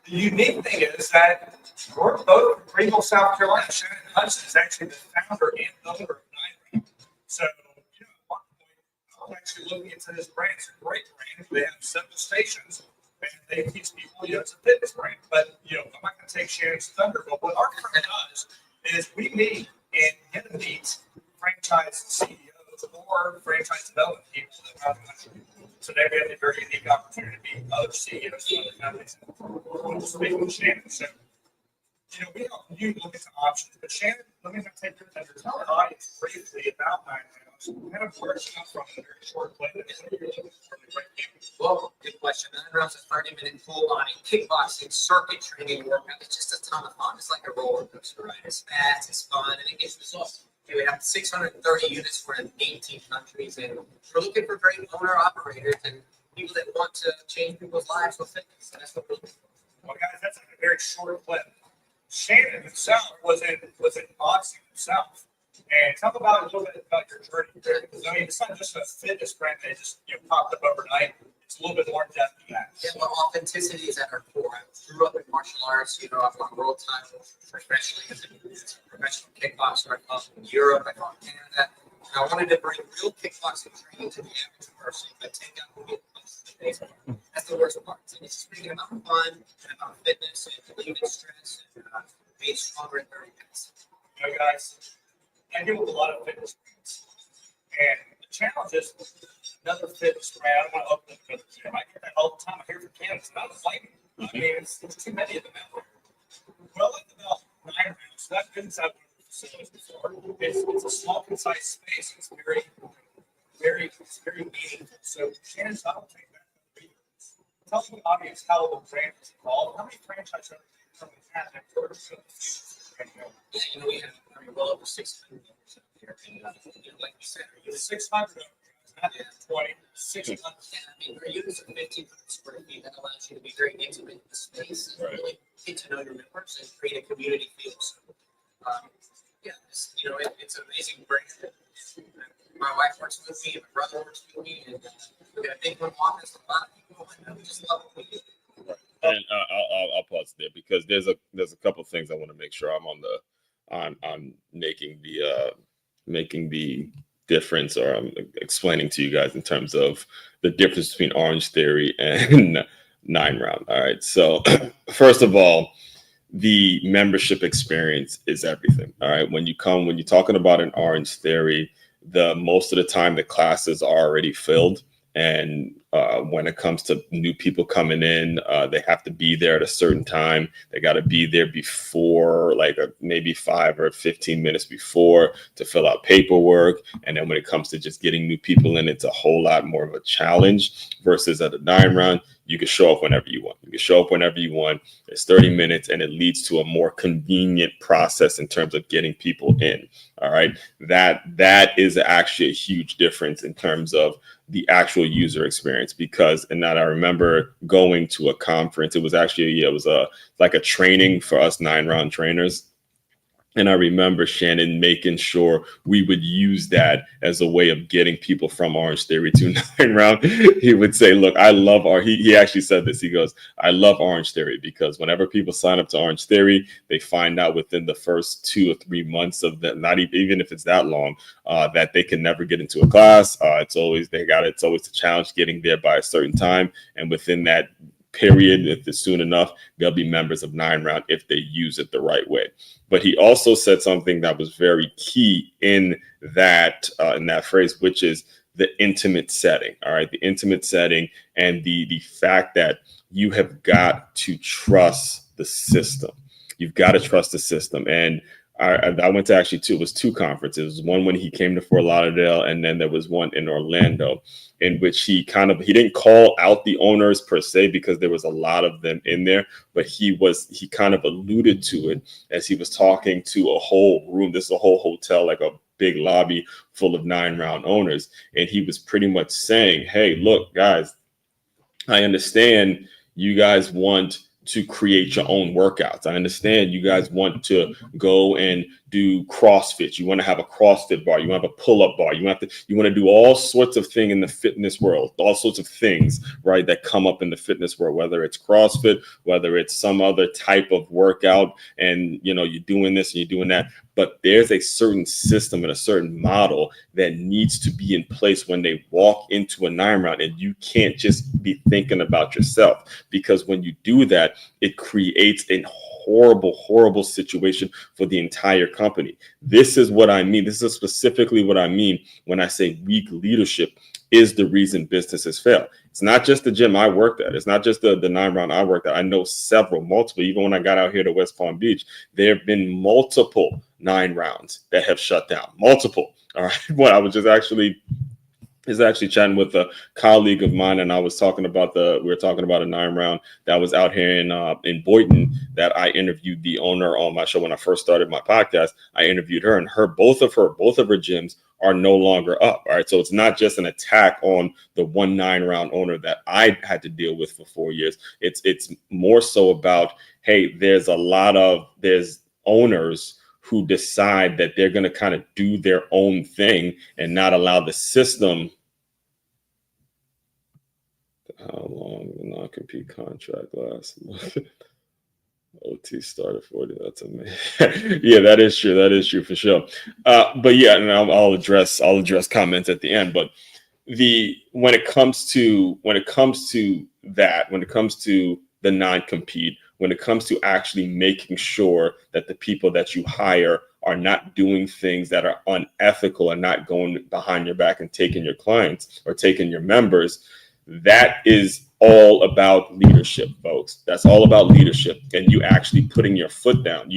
Speaker 6: The unique thing is that we're both from Greenville, South Carolina. Shannon Hudson is actually the founder and owner of 9-round. So, at one point, I'm actually looking into this brand. It's a great brand. They have several stations, and they teach people, it's a fitness brand. But, I'm not going to take Shannon's thunder. But what our firm does is we meet and get to meet franchise CEOs or franchise development people around the country. So now we have a very unique opportunity to meet other CEOs from other companies. We'll speak with Shannon. So, we help you look into options. But Shannon, let me take your thunder. Tell our audience briefly about 9-rounds. Kind of where it's come from in a very short play.
Speaker 7: Well, good question. 9-rounds is a 30-minute full body kickboxing circuit training workout. It's just a ton of fun. It's like a roller coaster ride. It's fast, it's fun, and it gets results. We have 630 units. We're in 18 countries, and we're looking for great owner-operators and people that want to change people's lives with fitness. And that's what we're looking for.
Speaker 6: Well, guys, that's like a very short clip. Shannon himself was in boxing himself. And tell about a little bit about your journey there. Because, it's not just a fitness brand that just popped up overnight. It's a little bit more in depth than that.
Speaker 7: Yeah, well, authenticity is at our core. I grew up in martial arts. I've won world titles professionally as a professional kickboxer. I fought in Europe. I fought in Canada. And I wanted to bring real kickboxing training to the average person, but take out the good punches in baseball. That's the worst part. So it's just speaking about fun and about fitness and relieving stress and being stronger in 30 minutes.
Speaker 6: Guys, I deal with a lot of fitness brands. And the challenge is another fitness brand. I don't want to open up another gym. I get that all the time. I hear from Canada. It's not a fight. It's too many of them out there. Well, like about 9 rounds. So that's been inside one of the facilities before. It's a small, concise space. It's very meaningful. So Shannon's not take that. Tell the audience how the brand is evolved. How many franchises are we have that first?
Speaker 7: Yeah, we have well over 600 members out there. And like you said, our units
Speaker 6: 600, not 20, 600.
Speaker 7: Our units are 1,500 square feet. That allows you to be very intimate in the space and really get to know your members and create a community feel. So, it's an amazing brand. My wife works with me, and my brother works with me, and we got a big one office. A lot of people, and we just love what we do.
Speaker 1: And I'll pause there because there's a couple things I want to make sure I'm on making the difference, or I'm explaining to you guys in terms of the difference between Orange Theory and 9 Round. All right. So first of all, the membership experience is everything. All right. When you're talking about an Orange Theory, most of the time the classes are already filled. And when it comes to new people coming in, they have to be there at a certain time. They got to be there before, like maybe 5 or 15 minutes before, to fill out paperwork. And then when it comes to just getting new people in, it's a whole lot more of a challenge versus at a 9 Round. You can show up whenever you want. You can show up whenever you want. It's 30 minutes, and it leads to a more convenient process in terms of getting people in. All right. That is actually a huge difference in terms of the actual user experience, because I remember going to a conference. It was actually, it was like a training for us 9 Round trainers. And I remember Shannon making sure we would use that as a way of getting people from Orange Theory to 9 Round. He would say, look, I love he actually said this. He goes, I love Orange Theory because whenever people sign up to Orange Theory, they find out within the first 2 or 3 months of that, not even if it's that long, that they can never get into a class. It's always a challenge getting there by a certain time. And within that period, if it's soon enough, they'll be members of 9 Round if they use it the right way. But he also said something that was very key in that phrase, which is the intimate setting. All right, the intimate setting, and the fact that you have got to trust the system. You've got to trust the system. And I went to it was 2 conferences. One when he came to Fort Lauderdale, and then there was one in Orlando, in which he didn't call out the owners per se, because there was a lot of them in there, but he kind of alluded to it as he was talking to a whole room. This is a whole hotel, like a big lobby full of 9 Round owners. And he was pretty much saying, hey, look, guys, I understand you guys want to create your own workouts. I understand you guys want to go and do CrossFit. You want to have a CrossFit bar. You want to have a pull-up bar. You want to do all sorts of things in the fitness world, all sorts of things, right, that come up in the fitness world, whether it's CrossFit, whether it's some other type of workout, and you're doing this and you're doing that. But there's a certain system and a certain model that needs to be in place when they walk into a 9 Round, and you can't just be thinking about yourself, because when you do that, it creates a horrible situation for the entire company. This is what I mean. This is specifically what I mean when I say weak leadership is the reason businesses fail. It's not just the gym I worked at. It's not just the 9 Round I worked at. I know multiple, even when I got out here to West Palm Beach, there have been multiple 9 Rounds that have shut down. Multiple. All right. Well, I was actually chatting with a colleague of mine, and we were talking about a 9 Round that was out here in Boynton that I interviewed the owner on my show when I first started my podcast. I interviewed her, and both of her gyms are no longer up. All right. So it's not just an attack on the one 9 Round owner that I had to deal with for 4 years. It's more so about, hey, there's owners who decide that they're going to kind of do their own thing and not allow the system. How long the non-compete contract lasts? OT started 40. That's amazing. Yeah, that is true. That is true for sure. But yeah, and I'll address comments at the end. But when it comes to the non-compete, when it comes to actually making sure that the people that you hire are not doing things that are unethical and not going behind your back and taking your clients or taking your members, that is all about leadership, folks. That's all about leadership. And you actually putting your foot down.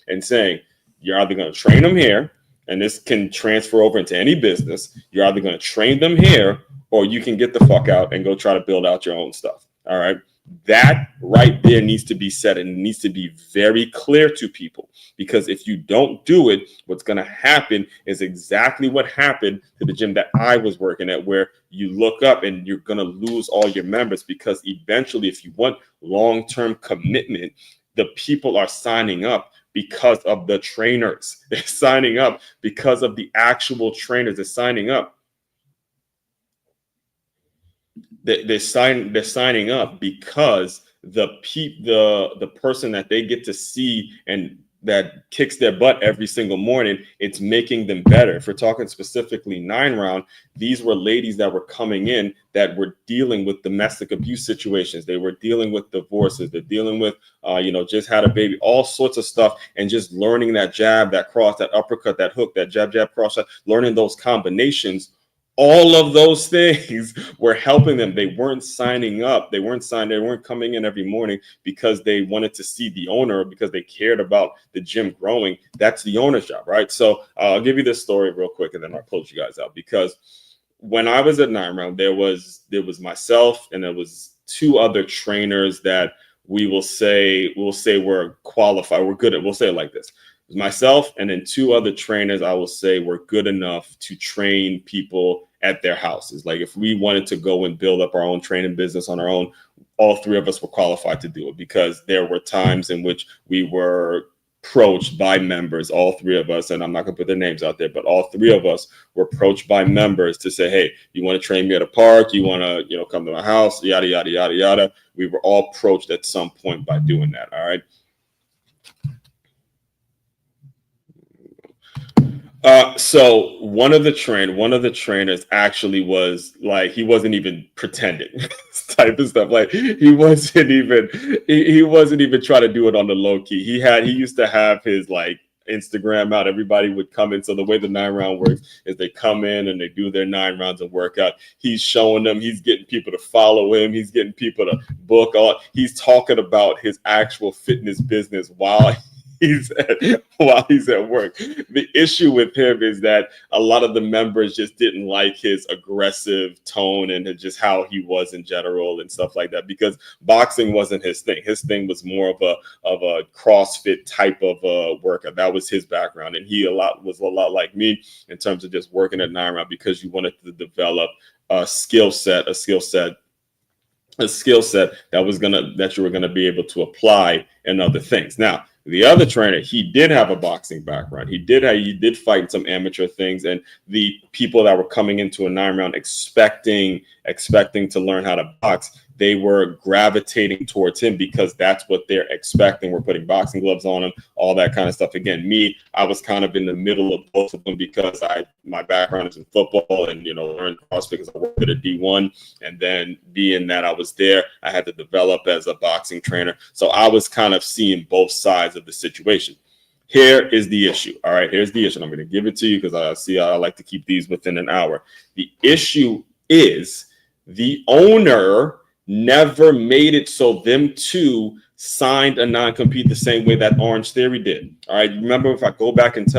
Speaker 1: And saying, you're either going to train them here, and this can transfer over into any business. You're either going to train them here, or you can get the fuck out and go try to build out your own stuff. All right. That right there needs to be said, and it needs to be very clear to people, because if you don't do it, what's going to happen is exactly what happened to the gym that I was working at, where you look up and you're going to lose all your members, because eventually, if you want long-term commitment, the people are signing up because of the trainers. They're signing up because of the actual trainers. They're signing up. They're signing up because the person that they get to see and that kicks their butt every single morning, it's making them better. If we're talking specifically 9-round, these were ladies that were coming in that were dealing with domestic abuse situations. They were dealing with divorces. They're dealing with, just had a baby, all sorts of stuff. And just learning that jab, that cross, that uppercut, that hook, that jab, jab, cross, learning those combinations. All of those things were helping them. They weren't signing up. They weren't coming in every morning because they wanted to see the owner, because they cared about the gym growing. That's the owner's job, right? So I'll give you this story real quick and then I'll close you guys out. Because when I was at 9-round, there was myself and there was 2 other trainers that we'll say were qualified. We're good at, we'll say it like this. Myself and then 2 other trainers, I will say, were good enough to train people at their houses. Like if we wanted to go and build up our own training business on our own, all 3 of us were qualified to do it, because there were times in which we were approached by members, all 3 of us, and I'm not gonna put their names out there, but all 3 of us were approached by members to say, hey, you want to train me at a park? You want to, come to my house? Yada, yada, yada, yada. We were all approached at some point by doing that. All right. So one of the trainers actually was like, he wasn't even pretending type of stuff. Like he wasn't even trying to do it on the low key. He used to have his like Instagram out. Everybody would come in. So the way the 9-round works is they come in and they do their 9 rounds of workout. He's showing them, he's getting people to follow him. He's getting people to book on. He's talking about his actual fitness business while he's at work. The issue with him is that a lot of the members just didn't like his aggressive tone and just how he was in general and stuff like that, because boxing wasn't his thing. His thing was more of a CrossFit type of workout. That was his background, and he was a lot like me in terms of just working at 9-round, because you wanted to develop a skill set that you were gonna be able to apply in other things. Now, the other trainer, he did have a boxing background. He did fight in some amateur things, and the people that were coming into a 9-round expecting to learn how to box, they were gravitating towards him because that's what they're expecting. We're putting boxing gloves on him, all that kind of stuff. Again, me, I was kind of in the middle of both of them because my background is in football and, learned CrossFit because I worked at a D1. And then being that I was there, I had to develop as a boxing trainer. So I was kind of seeing both sides of the situation. Here is the issue. All right, here's the issue. I'm going to give it to you because I like to keep these within an hour. The issue is the owner never made it so them 2 signed a non-compete the same way that OrangeTheory did. All right, remember, if I go back and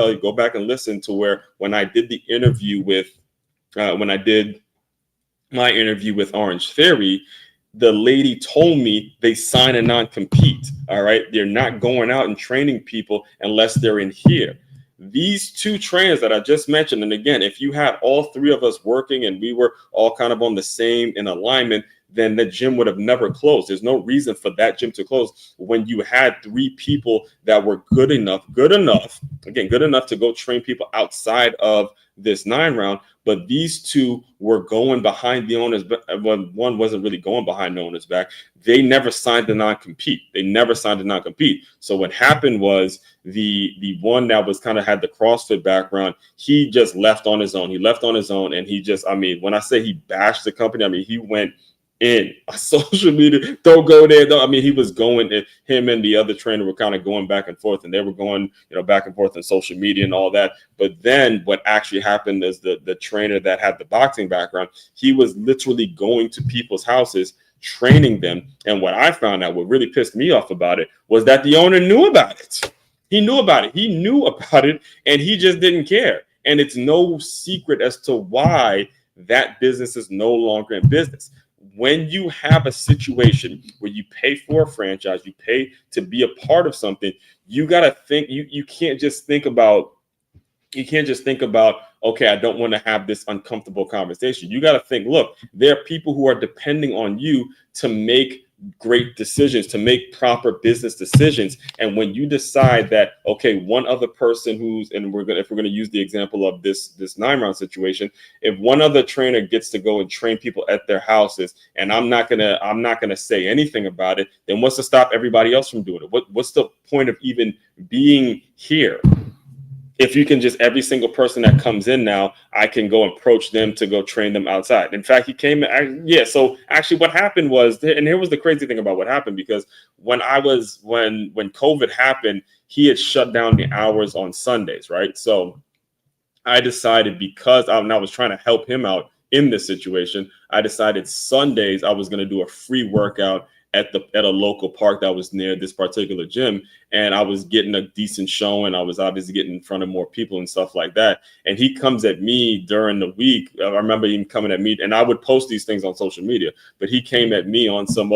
Speaker 1: listen to when I did the interview with my interview with OrangeTheory, the lady told me they sign a non-compete. All right, they're not going out and training people unless they're in here. These 2 trainers that I just mentioned, and again, if you had all 3 of us working and we were all kind of on the same in alignment, then the gym would have never closed. There's no reason for that gym to close when you had 3 people that were good enough to go train people outside of this 9-round. But these 2 were going behind the owner's back. One wasn't really going behind the owner's back. They never signed a non-compete. So what happened was the one that was kind of had the CrossFit background, he just left on his own. And he just, when I say he bashed the company, he went in social media. Don't go there. He was going, him and the other trainer were kind of going back and forth, and they were going, back and forth on social media and all that. But then what actually happened is the trainer that had the boxing background, he was literally going to people's houses, training them. And what I found out, what really pissed me off about it, was that the owner knew about it. He knew about it, and he just didn't care. And it's no secret as to why that business is no longer in business. When you have a situation where you pay for a franchise, you pay to be a part of something, you got to think, you can't just think about, okay, I don't want to have this uncomfortable conversation. You got to think, look, there are people who are depending on you to make great decisions, to make proper business decisions. And when you decide that, okay, one other person if we're gonna use the example of this 9-round situation, if one other trainer gets to go and train people at their houses, and I'm not gonna say anything about it, then what's to stop everybody else from doing it? What's the point of even being here? If you can just, every single person that comes in now, I can go approach them to go train them outside. In fact, he came, so actually what happened was, and here was the crazy thing about what happened, because when COVID happened, he had shut down the hours on Sundays, right? So I decided, because I was trying to help him out in this situation, I decided Sundays I was going to do a free workout at a local park that was near this particular gym, and I was getting a decent showing. I was obviously getting in front of more people and stuff like that. And he comes at me during the week. I remember him coming at me, and I would post these things on social media, but he came at me on some,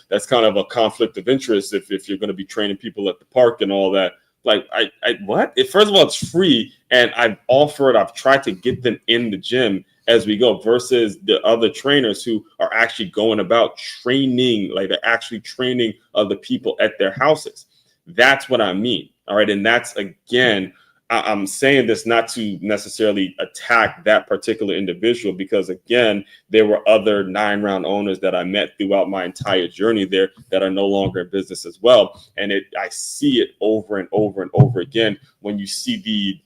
Speaker 1: that's kind of a conflict of interest if you're going to be training people at the park and all that. Like, what? First of all, it's free, and I've tried to get them in the gym as we go, versus the other trainers who are actually going about training, like they're actually training other people at their houses. That's what I mean. All right. And that's, again, I'm saying this not to necessarily attack that particular individual, because, again, there were other 9-round owners that I met throughout my entire journey there that are no longer in business as well. And I see it over and over and over again when you see the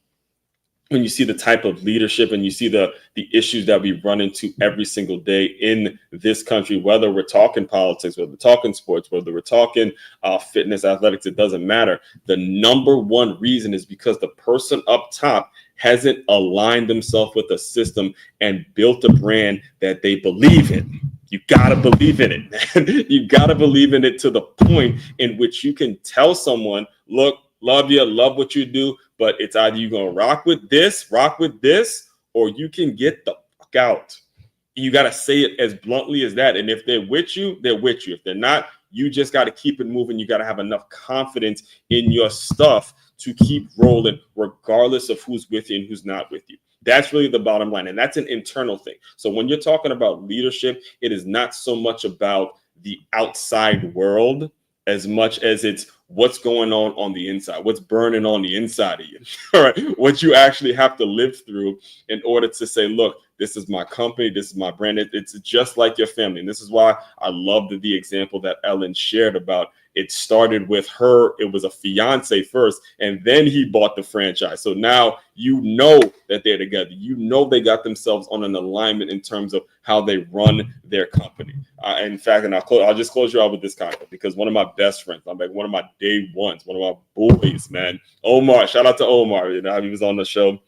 Speaker 1: type of leadership, and you see the issues that we run into every single day in this country, whether we're talking politics, whether we're talking sports, whether we're talking fitness, athletics, it doesn't matter. The number one reason is because the person up top hasn't aligned themselves with a system and built a brand that they believe in. You got to believe in it, man. You got to believe in it to the point in which you can tell someone, look, love you, love what you do, but it's either you're going to rock with this, or you can get the fuck out. You got to say it as bluntly as that. And if they're with you, they're with you. If they're not, you just got to keep it moving. You got to have enough confidence in your stuff to keep rolling, regardless of who's with you and who's not with you. That's really the bottom line. And that's an internal thing. So when you're talking about leadership, it is not so much about the outside world as much as it's what's going on the inside, what's burning on the inside of you, all right? What you actually have to live through in order to say, look, this is my company, this is my brand. It's just like your family. And this is why I love the example that Ellen shared about. It started with her. It was a fiance first, and then he bought the franchise. So now you know that they're together. You know they got themselves on an alignment in terms of how they run their company. In fact, and I'll just close you out with this concept, because one of my best friends, I'm like one of my day ones, one of my boys, man, Omar. Shout out to Omar. You know, he was on the show. I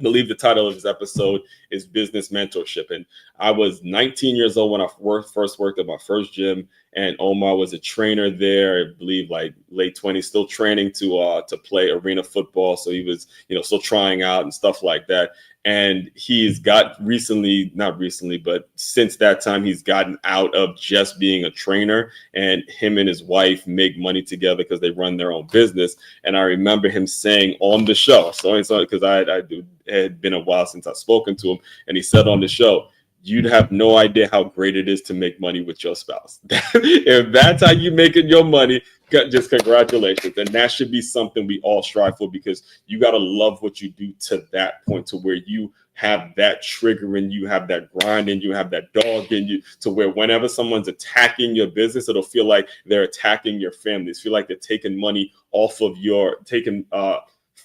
Speaker 1: believe the title of his episode is Business Mentorship. And I was 19 years old when I first worked at my first gym, and Omar was a trainer there, I believe like late 20s, still training to play arena football. So he was, still trying out and stuff like that. And he's got not recently, but since that time, he's gotten out of just being a trainer, and him and his wife make money together because they run their own business. And I remember him saying on the show, because it had been a while since I've spoken to him, and he said on the show, you'd have no idea how great it is to make money with your spouse. If that's how you making your money, just congratulations. And that should be something we all strive for, because you got to love what you do to that point, to where you have that trigger and you have that grind and you have that dog in you, to where whenever someone's attacking your business, it'll feel like they're attacking your family. It feel like they're taking money off of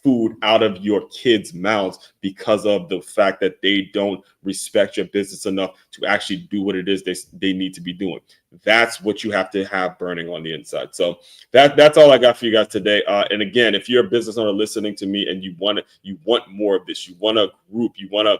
Speaker 1: food out of your kids' mouths because of the fact that they don't respect your business enough to actually do what it is they need to be doing. That's what you have to have burning on the inside. So that's all I got for you guys today. And again, if you're a business owner listening to me and you want more of this, you want a group, you want to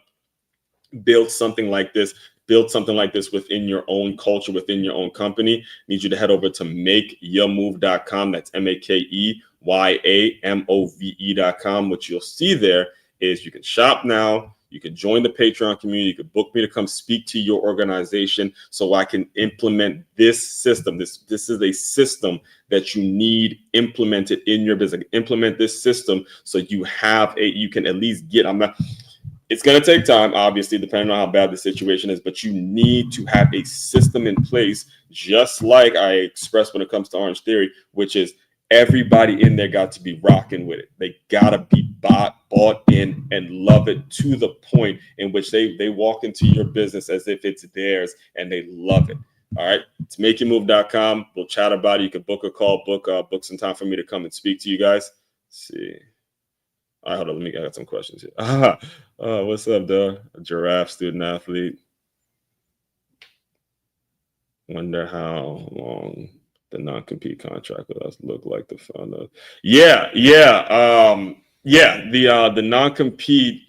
Speaker 1: build something like this within your own culture, within your own company, I need you to head over to makeyourmove.com. That's MakeYamove.com. What you'll see there is you can shop now. You can join the Patreon community. You can book me to come speak to your organization so I can implement this system. This is a system that you need implemented in your business. Implement this system so you can at least get, It's going to take time, obviously, depending on how bad the situation is, but you need to have a system in place, just like I expressed when it comes to Orange Theory, which is everybody in there got to be rocking with it. They got to be bought in and love it to the point in which they walk into your business as if it's theirs and they love it. All right. It's makeyourmove.com. We'll chat about it. You can book a call, book some time for me to come and speak to you guys. Let's see. All right, hold on. I got some questions here. What's up, though? A giraffe student athlete. Wonder how long the non-compete contract with us look like to find out. The non-compete.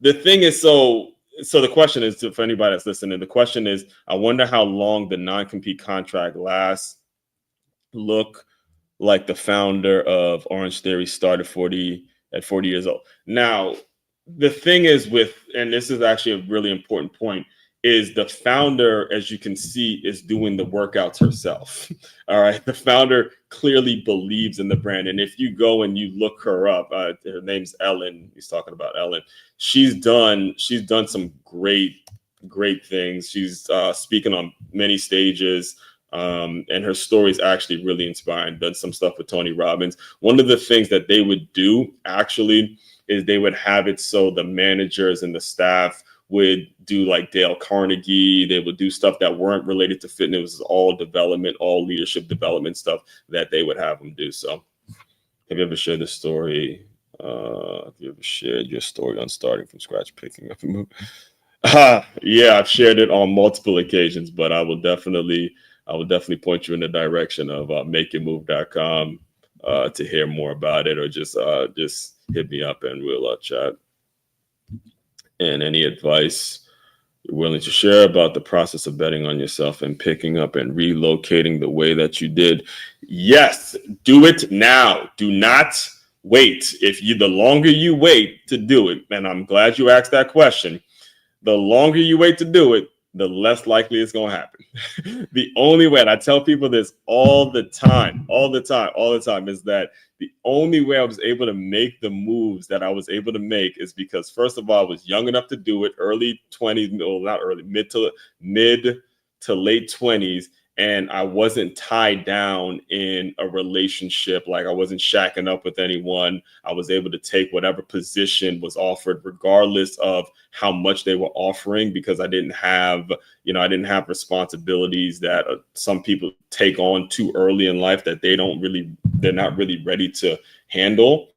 Speaker 1: The thing is, so the question is, for anybody that's listening, the question is, I wonder how long the non-compete contract lasts. Look like the founder of Orange Theory started at 40 years old. Now, the thing is and this is actually a really important point, is the founder, as you can see, is doing the workouts herself. All right. The founder clearly believes in the brand. And if you go and you look her up, her name's Ellen. He's talking about Ellen. She's done some great things. She's speaking on many stages. And her story is actually really inspiring. Done some stuff with Tony Robbins. One of the things that they would do actually is they would have it so the managers and the staff would do like Dale Carnegie. They would do stuff that weren't related to fitness. It was all development, all leadership development stuff that they would have them do. So have you ever shared this story? Have you ever shared your story on starting from scratch, picking up a move? Yeah, I've shared it on multiple occasions, but I will definitely point you in the direction of makeyourmove.com to hear more about it, or just hit me up and we'll chat. And any advice you're willing to share about the process of betting on yourself and picking up and relocating the way that you did? Yes, do it now. Do not wait. The longer you wait to do it, and I'm glad you asked that question, the longer you wait to do it, the less likely it's going to happen. The only way, and I tell people this all the time, is that the only way I was able to make the moves that I was able to make is because, first of all, I was young enough to do it, early 20s, well, not early, mid to late 20s, and I wasn't tied down in a relationship. Like, I wasn't shacking up with anyone. I was able to take whatever position was offered, regardless of how much they were offering, because I didn't have responsibilities that some people take on too early in life that they're not really ready to handle.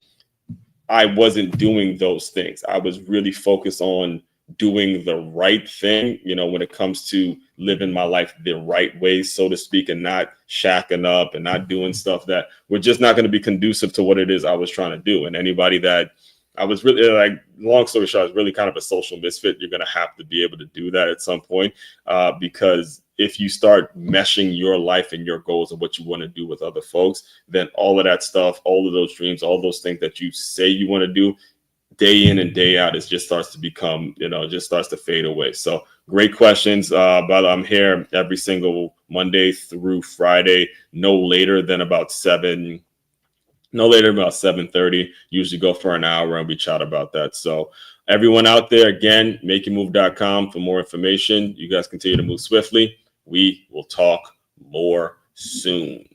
Speaker 1: I wasn't doing those things. I was really focused on doing the right thing, when it comes to living my life the right way, so to speak, and not shacking up and not doing stuff that were just not going to be conducive to what it is I was trying to do. And anybody that I was really, like, long story short, I was really kind of a social misfit. You're going to have to be able to do that at some point, because if you start meshing your life and your goals and what you want to do with other folks, then all of that stuff, all of those dreams, all those things that you say you want to do, day in and day out, it just starts to become, just starts to fade away. So great questions. But I'm here every single Monday through Friday, no later than about 7:30. Usually go for an hour and we chat about that. So everyone out there, again, makeyourmove.com for more information. You guys continue to move swiftly. We will talk more soon.